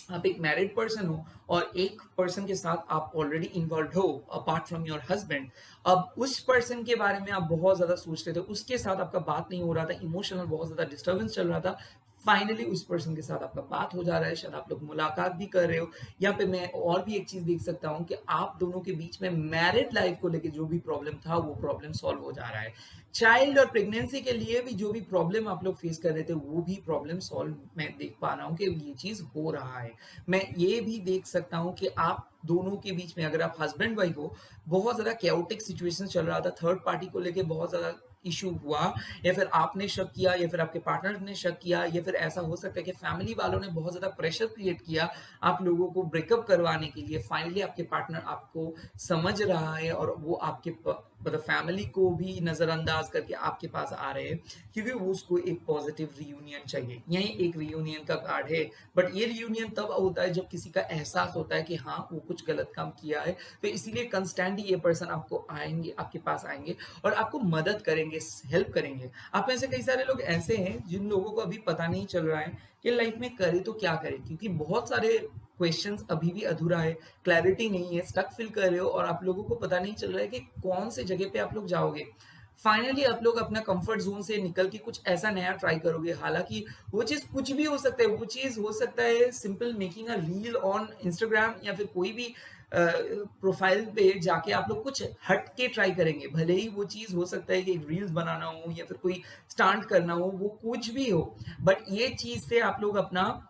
आप एक मैरिड पर्सन हो और एक पर्सन के साथ आप ऑलरेडी इन्वॉल्व हो अपार्ट फ्रॉम योर हस्बैंड। अब उस पर्सन के बारे में आप बहुत ज्यादा सोच रहे थे, उसके साथ आपका बात नहीं हो रहा था, इमोशनल बहुत ज्यादा डिस्टर्बेंस चल रहा था। फाइनली उस पर्सन के साथ आपका बात हो जा रहा है, शायद आप लोग मुलाकात भी कर रहे हो। यहाँ पे मैं और भी एक चीज़ देख सकता हूँ कि आप दोनों के बीच में मैरिड लाइफ को लेके जो भी प्रॉब्लम था, वो प्रॉब्लम सॉल्व हो जा रहा है। चाइल्ड और प्रेगनेंसी के लिए भी जो भी प्रॉब्लम आप लोग फेस कर रहे थे, वो भी प्रॉब्लम सॉल्व मैं देख पा रहा हूँ कि ये चीज़ हो रहा है। मैं ये भी देख सकता हूँ कि आप दोनों के बीच में, अगर आप हस्बैंड वाइफ हो, बहुत ज़्यादा कैओटिक सिचुएशन चल रहा था, थर्ड पार्टी को लेके बहुत ज़्यादा इश्यू हुआ, या फिर आपने शक किया या फिर आपके पार्टनर ने शक किया, या फिर ऐसा हो सकता है कि फैमिली वालों ने बहुत ज़्यादा प्रेशर क्रिएट किया आप लोगों को ब्रेकअप करवाने के लिए। फाइनली आपके पार्टनर आपको समझ रहा है और वो आपके मतलब फैमिली को भी नज़रअंदाज करके आपके पास आ रहे हैं, क्योंकि वो उसको एक पॉजिटिव रियूनियन चाहिए। यही एक रियूनियन का कार्ड है, बट ये रियूनियन तब होता है जब किसी का एहसास होता है कि हाँ, वो कुछ गलत काम किया है। तो इसीलिए कंस्टेंटली ये पर्सन आपको आएंगे, आपके पास आएंगे और आपको मदद करेंगे, हेल्प करेंगे। आप में से कई सारे लोग ऐसे हैं जिन लोगों को अभी पता नहीं चल रहा है कि लाइफ में करे तो क्या करें, क्योंकि बहुत सारे क्वेश्चंस अभी भी अधूरा है, क्लैरिटी नहीं है, स्टक फील कर रहे हो और आप लोगों को पता नहीं चल रहा है कि कौन से जगह पे आप लोग जाओगे। फाइनली आप लोग अपना कंफर्ट जोन से निकल के कुछ ऐसा नया ट्राई करोगे, हालांकि वो चीज़ कुछ भी हो सकता है। वो चीज़ हो सकता है simple making a reel on Instagram, या फिर कोई भी प्रोफाइल पे जाके आप लोग कुछ हट के ट्राई करेंगे। भले ही वो चीज़ हो सकता है कि रील्स बनाना हो या फिर कोई स्टंट करना हो, वो कुछ भी हो, बट ये चीज़ से आप लोग अपना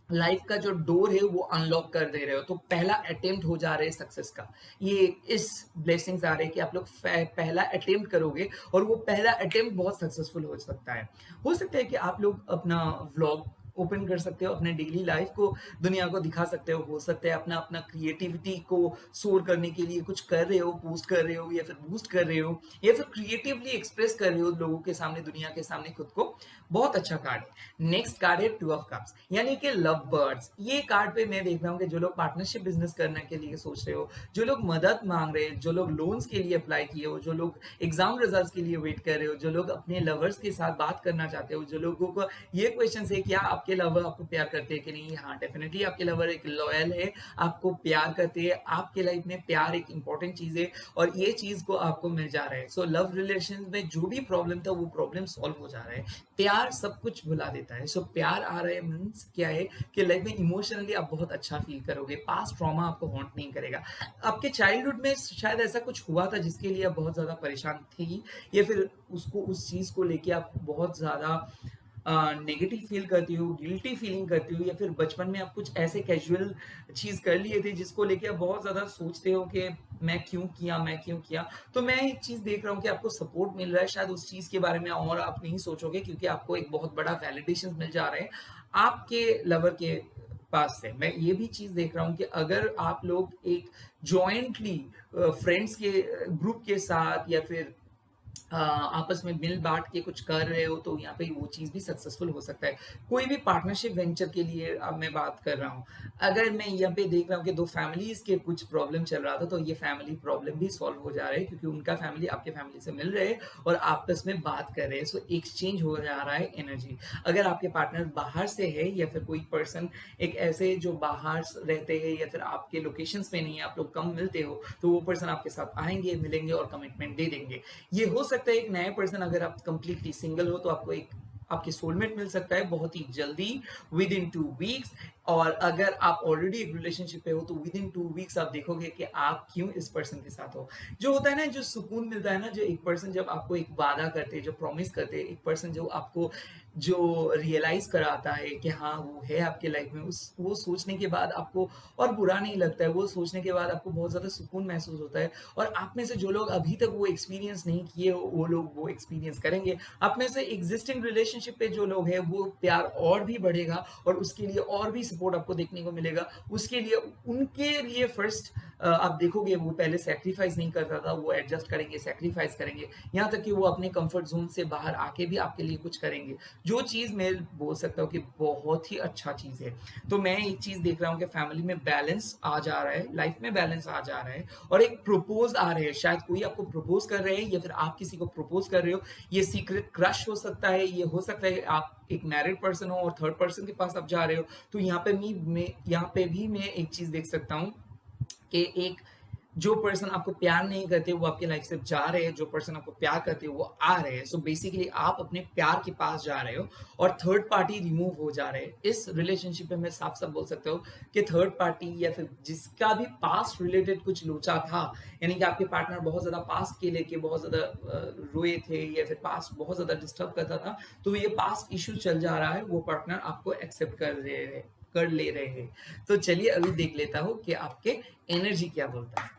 लाइफ का जो डोर है वो अनलॉक कर दे रहे हो। तो पहला अटेम्प्ट हो जा रहे हैं सक्सेस का। ये इस ब्लेसिंग्स आ रहे हैं कि आप लोग पहला अटेम्प्ट करोगे और वो पहला अटेम्प्ट बहुत सक्सेसफुल हो सकता है। हो सकता है कि आप लोग अपना व्लॉग ओपन कर सकते हो, अपने डेली लाइफ को दुनिया को दिखा सकते हो सकता है अपना अपना क्रिएटिविटी को सोर करने के लिए कुछ कर रहे हो, पोस्ट कर रहे हो या फिर बूस्ट कर रहे हो, या फिर क्रिएटिवली एक्सप्रेस कर रहे हो लोगों के सामने, दुनिया के सामने खुद को। बहुत अच्छा कार्ड है। नेक्स्ट कार्ड है टू ऑफ कप्स, यानी कि लव बर्ड्स। ये कार्ड पे मैं देख रहा हूँ कि जो लोग पार्टनरशिप बिजनेस करने के लिए सोच रहे हो, जो लोग मदद मांग रहे हैं, जो लोग लोन्स के लिए अप्लाई किए हो, जो लोग एग्जाम रिजल्ट्स के लिए वेट कर रहे हो, जो लोग अपने लवर्स के साथ बात करना चाहते हो, जो लोगों को ये क्वेश्चन है क्या आपके लवर आपको प्यार करते हैं कि नहीं। हाँ, डेफिनेटली आपके लवर एक लॉयल है, आपको प्यार करते हैं। आपके लाइफ में प्यार एक इंपॉर्टेंट चीज है और ये चीज को आपको मिल जा रहा है। सो लव रिलेशन में जो भी प्रॉब्लम था वो प्रॉब्लम सॉल्व हो जा रहा है। प्यार सब कुछ भुला देता है। सो प्यार आ रहा है मीन्स क्या है कि लाइफ में इमोशनली आप बहुत अच्छा फील करोगे। पास्ट ट्रॉमा आपको हॉन्ट नहीं करेगा। आपके चाइल्डहुड में शायद ऐसा कुछ हुआ था जिसके लिए आप बहुत ज्यादा परेशान थी, या फिर उसको उस चीज को लेके आप बहुत ज्यादा नेगेटिव फील करती हो, गिल्टी फीलिंग करती हो, या फिर बचपन में आप कुछ ऐसे कैजुअल चीज कर लिए थे जिसको लेके आप बहुत ज्यादा सोचते हो कि मैं क्यों किया, मैं क्यों किया। तो मैं एक चीज देख रहा हूँ कि आपको सपोर्ट मिल रहा है, शायद उस चीज के बारे में और आप नहीं सोचोगे, क्योंकि आपको एक बहुत बड़ा वैलिडेशन मिल जा रहा है आपके लवर के पास से। मैं ये भी चीज देख रहा हूँ कि अगर आप लोग एक जॉइंटली फ्रेंड्स के ग्रुप के साथ या फिर आपस में मिल बांट के कुछ कर रहे हो, तो यहाँ पे वो चीज़ भी सक्सेसफुल हो सकता है। कोई भी पार्टनरशिप वेंचर के लिए अब मैं बात कर रहा हूँ। अगर मैं यहाँ पे देख रहा हूँ कि 2 फैमिलीज़ के कुछ प्रॉब्लम चल रहा था, तो ये फैमिली प्रॉब्लम भी सॉल्व हो जा रहे हैं, क्योंकि उनका फैमिली आपके फैमिली से मिल रहे हैं और आपस में बात कर रहे हैं। सो एक्सचेंज हो जा रहा है एनर्जी। अगर आपके पार्टनर बाहर से है या फिर कोई पर्सन एक ऐसे जो बाहर रहते हैं या फिर आपके लोकेशंस में नहीं है, आप लोग कम मिलते हो, तो वो पर्सन आपके साथ आएँगे, मिलेंगे और कमिटमेंट दे देंगे। ये हो सकता है एक नया पर्सन, अगर आप कंप्लीटली सिंगल हो तो आपको एक आपके सोलमेट मिल सकता है बहुत ही जल्दी, विद इन 2 वीक्स। और अगर आप ऑलरेडी एक रिलेशनशिप पे हो तो विद इन 2 वीक्स आप देखोगे कि आप क्यों इस पर्सन के साथ हो। जो होता है ना, जो सुकून मिलता है ना, जो एक पर्सन जब आपको एक वादा करते हैं, जो प्रॉमिस करते हैं, एक पर्सन जो आपको जो रियलाइज कराता है कि हाँ वो है आपके लाइफ में, उस वो सोचने के बाद आपको और बुरा नहीं लगता है। वो सोचने के बाद आपको बहुत ज्यादा सुकून महसूस होता है। और आप में से जो लोग अभी तक वो एक्सपीरियंस नहीं किए वो लोग वो एक्सपीरियंस करेंगे। आप में से एग्जिस्टिंग रिलेशनशिप पे जो लोग हैं वो प्यार और भी बढ़ेगा और उसके लिए और भी सपोर्ट आपको देखने को मिलेगा। उसके लिए उनके लिए फर्स्ट आप देखोगे वो पहले सेक्रीफाइस नहीं करता था, वो एडजस्ट करेंगे, सेक्रीफाइस करेंगे, यहाँ तक कि वो अपने कंफर्ट जोन से बाहर आके भी आपके लिए कुछ करेंगे। जो चीज़ मैं बोल सकता हूँ कि बहुत ही अच्छा चीज़ है। तो मैं एक चीज़ देख रहा हूँ कि फैमिली में बैलेंस आ जा रहा है, लाइफ में बैलेंस आ जा रहा है और एक प्रपोज आ रहे हैं। शायद कोई आपको प्रपोज कर रहे हैं या फिर आप किसी को प्रपोज कर रहे हो। ये सीक्रेट क्रश हो सकता है, ये हो सकता है आप एक मैरिड पर्सन हो और थर्ड पर्सन के पास आप जा रहे हो। तो यहाँ पे भी मैं एक चीज़ देख सकता हूँ कि एक जो पर्सन आपको प्यार नहीं करते वो आपकी लाइफ से जा रहे हैं, जो पर्सन आपको प्यार करते हैं वो आ रहे हैं। सो बेसिकली आप अपने प्यार के पास जा रहे हो और थर्ड पार्टी रिमूव हो जा रहे हैं। इस रिलेशनशिप में मैं साफ-साफ बोल सकता हूँ कि थर्ड पार्टी या फिर जिसका भी पास्ट रिलेटेड कुछ लोचा था, यानी कि आपके पार्टनर बहुत ज़्यादा पास्ट के लेके बहुत ज़्यादा रोए थे या फिर पास्ट बहुत ज़्यादा डिस्टर्ब करता था, तो ये पास्ट इश्यू चल जा रहा है, वो पार्टनर आपको एक्सेप्ट कर ले रहे हैं। तो चलिए अभी देख लेता हूँ कि आपके एनर्जी क्या बोलता है।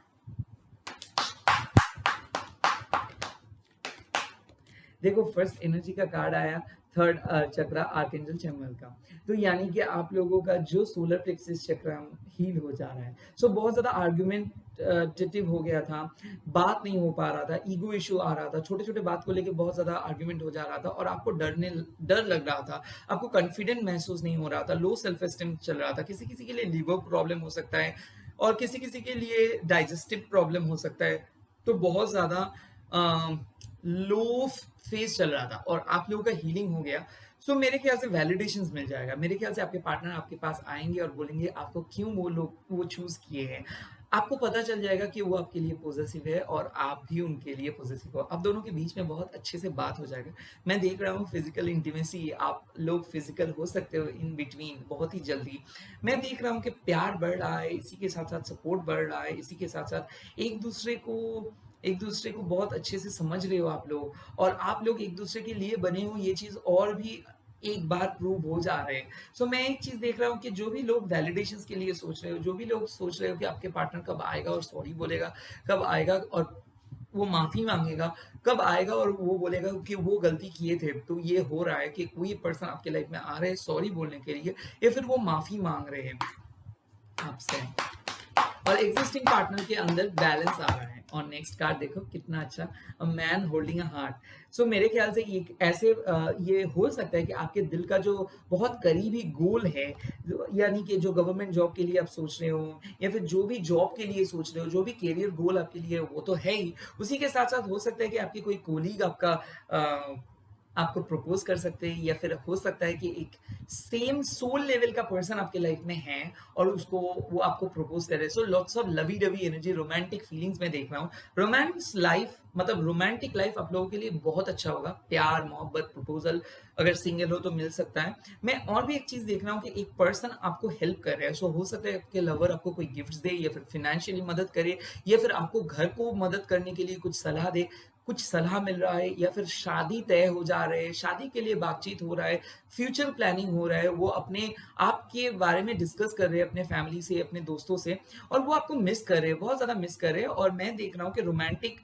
देखो फर्स्ट एनर्जी का कार्ड आया थर्ड चक्रा आर्कएंजल चैमुअल का। तो यानी कि आप लोगों का जो सोलर प्लेक्सस चक्र हील हो जा रहा है। सो बहुत ज़्यादा आर्गुमेंटेटिव हो गया था, बात नहीं हो पा रहा था, ईगो इश्यू आ रहा था, छोटे-छोटे बात को लेके बहुत ज़्यादा आर्गुमेंट हो जा रहा था और आपको डर लग रहा था, आपको कॉन्फिडेंट महसूस नहीं हो रहा था, लो सेल्फ एस्टीम चल रहा था। किसी-किसी के लिए लिवर प्रॉब्लम हो सकता है और किसी-किसी के लिए डाइजेस्टिव प्रॉब्लम हो सकता है। तो बहुत ज़्यादा अ, लो फेज चल रहा था और आप लोगों का हीलिंग हो गया। सो मेरे ख्याल से वैलिडेशंस मिल जाएगा। मेरे ख्याल से आपके पार्टनर आपके पास आएँगे और बोलेंगे आपको क्यों वो लोग वो चूज़ किए हैं। आपको पता चल जाएगा कि वो आपके लिए पॉज़ेसिव है और आप भी उनके लिए पॉज़ेसिव हो। आप दोनों के बीच में बहुत अच्छे से बात हो जाएगा। मैं देख रहा हूँ फिज़िकल इंटीमेसी, आप लोग फिज़िकल हो सकते हो इन बिटवीन बहुत ही जल्दी। मैं देख रहा हूँ कि प्यार बढ़ रहा है, इसी के साथ-साथ सपोर्ट बढ़ रहा है, इसी के साथ-साथ एक-दूसरे को बहुत अच्छे से समझ रहे हो आप लोग और आप लोग एक-दूसरे के लिए बने हो, ये चीज़ और भी एक बार प्रूव हो जा रहे हैं। सो मैं एक चीज़ देख रहा हूँ कि जो भी लोग वैलिडेशंस के लिए सोच रहे हो, जो भी लोग सोच रहे हो कि आपके पार्टनर कब आएगा और सॉरी बोलेगा, कब आएगा और वो माफ़ी माँगेगा, कब आएगा और वो बोलेगा कि वो गलती किए थे। तो ये हो रहा है कि कोई पर्सन आपके लाइफ में आ रहे हैं सॉरी बोलने के लिए या फिर वो माफ़ी माँग रहे हैं आपसे। और एग्जिस्टिंग पार्टनर के अंदर बैलेंस आ रहा है और नेक्स्ट कार्ड देखो कितना अच्छा, a man holding a heart. So मेरे ख्याल से ये ऐसे ये हो सकता है कि आपके दिल का जो बहुत करीबी गोल है, यानी कि जो गवर्नमेंट जॉब के लिए आप सोच रहे हो या फिर जो भी जॉब के लिए सोच रहे हो, जो भी करियर गोल आपके लिए वो तो है ही, उसी के साथ साथ हो सकता है कि आपकी कोई कोलीग आपको प्रपोज कर सकते हैं या फिर हो सकता है कि एक सेम सोल लेवल का पर्सन आपके लाइफ में है और उसको वो आपको प्रपोज कर रहे हैं। So lots of lovey dovey energy, romantic feelings मैं देख रहा हूँ। रोमांस लाइफ मतलब रोमांटिक लाइफ आप लोगों के लिए बहुत अच्छा होगा। प्यार मोहब्बत प्रपोजल, अगर सिंगल हो तो मिल सकता है। मैं और भी एक चीज देख रहा हूँ कि एक पर्सन आपको हेल्प कर रहा है। सो हो सकता है आपके लवर आपको कोई गिफ्ट दे या फिर फाइनेंशियली मदद करे या फिर आपको घर को मदद करने के लिए कुछ सलाह दे, कुछ सलाह मिल रहा है या फिर शादी तय हो जा रहे हैं, शादी के लिए बातचीत हो रहा है, फ्यूचर प्लानिंग हो रहा है, वो अपने आपके बारे में डिस्कस कर रहे हैं अपने फैमिली से, अपने दोस्तों से और वो आपको मिस कर रहे हैं, बहुत ज़्यादा मिस कर रहे हैं और मैं देख रहा हूँ कि रोमांटिक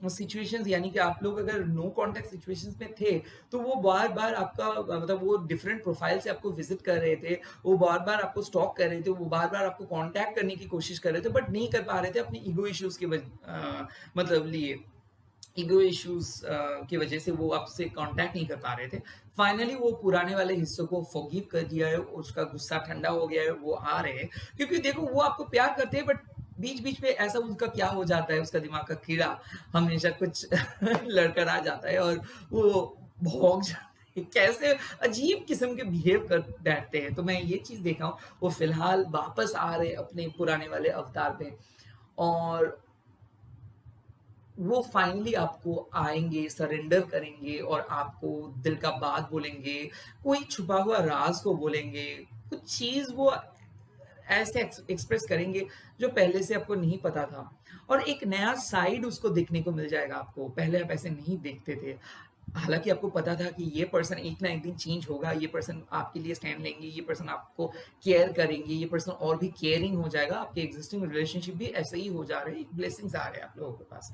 सिचुएशंस, यानी कि आप लोग अगर नो कॉन्टैक्ट सिचुएशंस में थे, तो वो बार-बार आपका मतलब वो डिफरेंट प्रोफाइल से आपको विज़िट कर रहे थे, वो बार-बार आपको स्टॉक कर रहे थे, वो बार-बार आपको कॉन्टैक्ट करने की कोशिश कर रहे थे, बट नहीं कर पा रहे थे अपने ईगो इश्यूज़ की मतलब लिए। ईगो इश्यूज की वजह से वो आपसे कांटेक्ट नहीं कर पा रहे थे। फाइनली वो पुराने वाले हिस्सों को फॉरगिव कर दिया है, उसका गुस्सा ठंडा हो गया है, वो आ रहे हैं। क्योंकि देखो वो आपको प्यार करते हैं बट बीच-बीच में ऐसा उनका क्या हो जाता है, उसका दिमाग का कीड़ा हमेशा कुछ लड़कर आ जाता है और वो भौंक जाता है। कैसे अजीब किस्म के बिहेव कर बैठते हैं। तो मैं ये चीज़ देखा हूँ, वो फिलहाल वापस आ रहे हैं अपने पुराने वाले अवतार पे और वो फाइनली आपको आएँगे, सरेंडर करेंगे और आपको दिल का बात बोलेंगे, कोई छुपा हुआ राज़ को बोलेंगे, कुछ चीज़ वो ऐसे एक्सप्रेस करेंगे जो पहले से आपको नहीं पता था और एक नया साइड उसको देखने को मिल जाएगा आपको, पहले आप ऐसे नहीं देखते थे। हालाँकि आपको पता था कि ये पर्सन एक ना एक दिन चेंज होगा, ये पर्सन आपके लिए स्टैंड लेंगे, ये पर्सन आपको केयर करेंगे, ये पर्सन और भी केयरिंग हो जाएगा, आपके एक्जिस्टिंग रिलेशनशिप भी ऐसे ही हो जा रहे हैं, ब्लेसिंग्स आ रहे हैं आप लोगों के पास।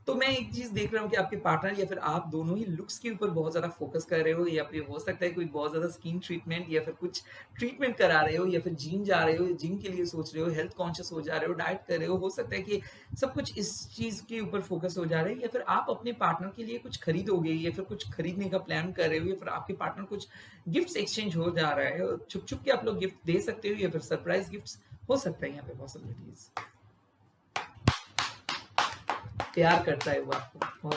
तो मैं एक चीज़ देख रहा हूँ कि आपके पार्टनर या फिर आप दोनों ही लुक्स के ऊपर बहुत ज़्यादा फ़ोकस कर रहे हो या फिर हो सकता है कोई बहुत ज़्यादा स्किन ट्रीटमेंट या फिर कुछ ट्रीटमेंट करा रहे हो या फिर जिम जा रहे हो, जिम के लिए सोच रहे हो, हेल्थ कॉन्शियस हो जा रहे हो, डाइट कर रहे हो सकता है कि सब कुछ इस चीज़ के ऊपर फ़ोकस हो जा रहा है या फिर आप अपने पार्टनर के लिए कुछ खरीदोगे या फिर कुछ खरीदने का प्लान कर रहे हो या फिर आपके पार्टनर कुछ गिफ्ट्स एक्सचेंज हो जा रहा है, छुप-छुप के आप लोग गिफ्ट दे सकते हो या फिर सरप्राइज़ गिफ्ट्स हो सकता है यहाँ पे पॉसिबिलिटीज़। प्यार करता है वो आपको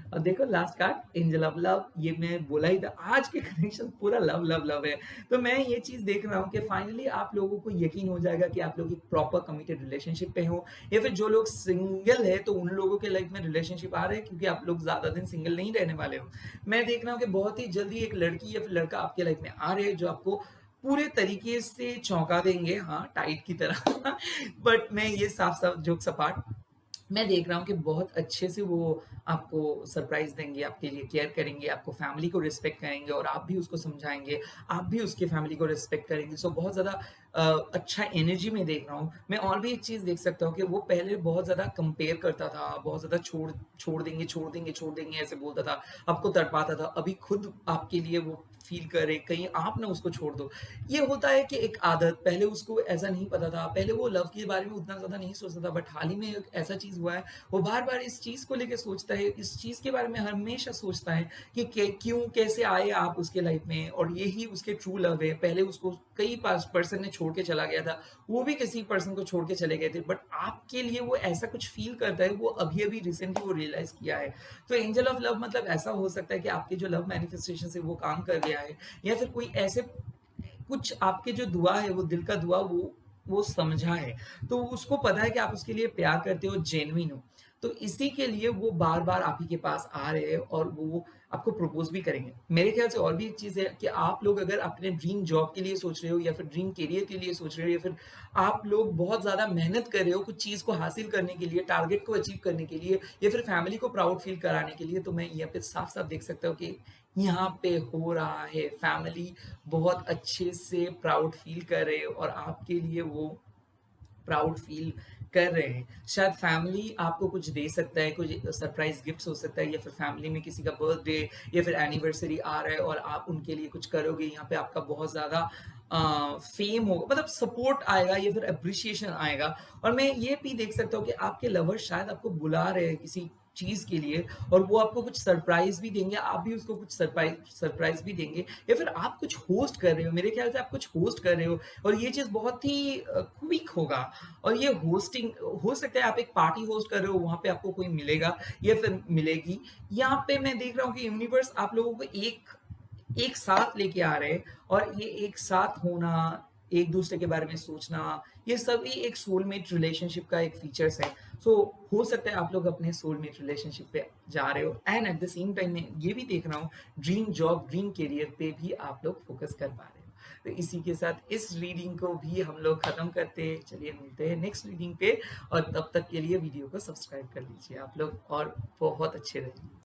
और और देखो last card angel of love, ये मैं बोला ही था, आज के कनेक्शन पूरा लव लव लव है। तो मैं ये चीज़ देख रहा हूँ कि फाइनली आप लोगों को यकीन हो जाएगा कि आप लोग एक प्रॉपर कमिटेड रिलेशनशिप पे हो, या फिर जो लोग सिंगल है तो उन लोगों के लाइफ में रिलेशनशिप आ रहे हैं क्योंकि आप लोग ज़्यादा दिन सिंगल नहीं रहने वाले हो। मैं देख रहा हूँ कि बहुत ही जल्दी एक लड़की या फिर लड़का आपके लाइफ में आ रहे हैं जो आपको पूरे तरीके से चौंका देंगे, हाँ, टाइट की तरह। बट मैं ये साफ-साफ जोक्स अपार्ट, मैं देख रहा हूँ कि बहुत अच्छे से वो आपको सरप्राइज़ देंगे, आपके लिए केयर करेंगे, आपको फैमिली को रिस्पेक्ट करेंगे और आप भी उसको समझाएँगे, आप भी उसकी फैमिली को रिस्पेक्ट करेंगे। सो बहुत ज़्यादा अच्छा एनर्जी मैं देख रहा हूँ। मैं और भी एक चीज़ देख सकता हूँ कि वो पहले बहुत ज़्यादा कंपेयर करता था, बहुत ज़्यादा छोड़ देंगे, छोड़ देंगे, छोड़ देंगे ऐसे बोलता था, आपको तड़पाता था। अभी खुद आपके लिए वो फ़ील करे, कहीं आप ना उसको छोड़ दो। ये होता है कि एक आदत, पहले उसको ऐसा नहीं पता था, पहले वो लव के बारे में उतना ज़्यादा नहीं सोचता था, बट हाल ही में एक ऐसा चीज़ हुआ है, वो बार-बार इस चीज़ को लेके सोचता है, इस चीज़ के बारे में हमेशा सोचता है कि क्यों, कैसे आए आप उसके लाइफ में, और यही उसके ट्रू लव है। पहले उसको कई पास पर्सन ने छोड़ के चला गया था, वो भी किसी पर्सन को छोड़ के चले गए थे, बट आपके लिए वो ऐसा कुछ फ़ील करता है, वो अभी-अभी रिसेंटली वो रियलाइज़ किया है। तो एंजल ऑफ लव मतलब ऐसा हो सकता है कि आपके जो लव मैनिफेस्टेशन है वो काम कर गया है, या फिर कोई ऐसे कुछ आपके जो दुआ है, वो दिल का दुआ वो समझा है। तो उसको पता है कि आप उसके लिए प्यार करते हो, जेन्युइन हो। तो इसी के लिए वो बार-बार आप ही के पास आ रहे हैं और वो आपको प्रपोज़ भी करेंगे। मेरे ख़्याल से और भी एक चीज़ है कि आप लोग अगर अपने ड्रीम जॉब के लिए सोच रहे हो, या फिर ड्रीम करियर के लिए सोच रहे हो, या फिर आप लोग बहुत ज़्यादा मेहनत कर रहे हो कुछ चीज़ को हासिल करने के लिए, टारगेट को अचीव करने के लिए, या फिर फैमिली को प्राउड फ़ील कराने के लिए, तो मैं यहाँ पे साफ-साफ देख सकता हूँ कि यहाँ पे हो रहा है। फैमिली बहुत अच्छे से प्राउड फ़ील कर रहे हो और आपके लिए वो प्राउड फ़ील कर रहे हैं। शायद फैमिली आपको कुछ दे सकता है, कुछ सरप्राइज़ गिफ्ट्स हो सकता है, या फिर फैमिली में किसी का बर्थडे या फिर एनिवर्सरी आ रहा है और आप उनके लिए कुछ करोगे, यहाँ पे आपका बहुत ज़्यादा फ़ेम होगा, मतलब सपोर्ट आएगा या फिर एप्रिसिएशन आएगा। और मैं ये भी देख सकता हूँ कि आपके लवर शायद आपको बुला रहे हैं किसी चीज़ के लिए, और वो आपको कुछ सरप्राइज़ भी देंगे, आप भी उसको कुछ सरप्राइज़ भी देंगे, या फिर आप कुछ होस्ट कर रहे हो। मेरे ख़्याल से आप कुछ होस्ट कर रहे हो और ये चीज़ बहुत ही क्विक होगा। और ये होस्टिंग हो सकता है, आप एक पार्टी होस्ट कर रहे हो, वहाँ पे आपको कोई मिलेगा या फिर मिलेगी। यहाँ पे मैं देख रहा हूँ कि यूनिवर्स आप लोगों को एक एक साथ लेके आ रहे हैं, और ये एक साथ होना, एक-दूसरे के बारे में सोचना, ये सभी एक सोलमेट रिलेशनशिप का एक फीचर्स है। सो हो सकता है आप लोग अपने सोलमेट रिलेशनशिप पे जा रहे हो, and at the same time मैं ये भी देख रहा हूँ ड्रीम जॉब, ड्रीम करियर पे भी आप लोग फोकस कर पा रहे हो। तो इसी के साथ इस रीडिंग को भी हम लोग खत्म करते हैं। चलिए मिलते हैं नेक्स्ट रीडिंग पे, और तब तक के लिए वीडियो को सब्सक्राइब कर लीजिए आप लोग, और बहुत अच्छे रहिए।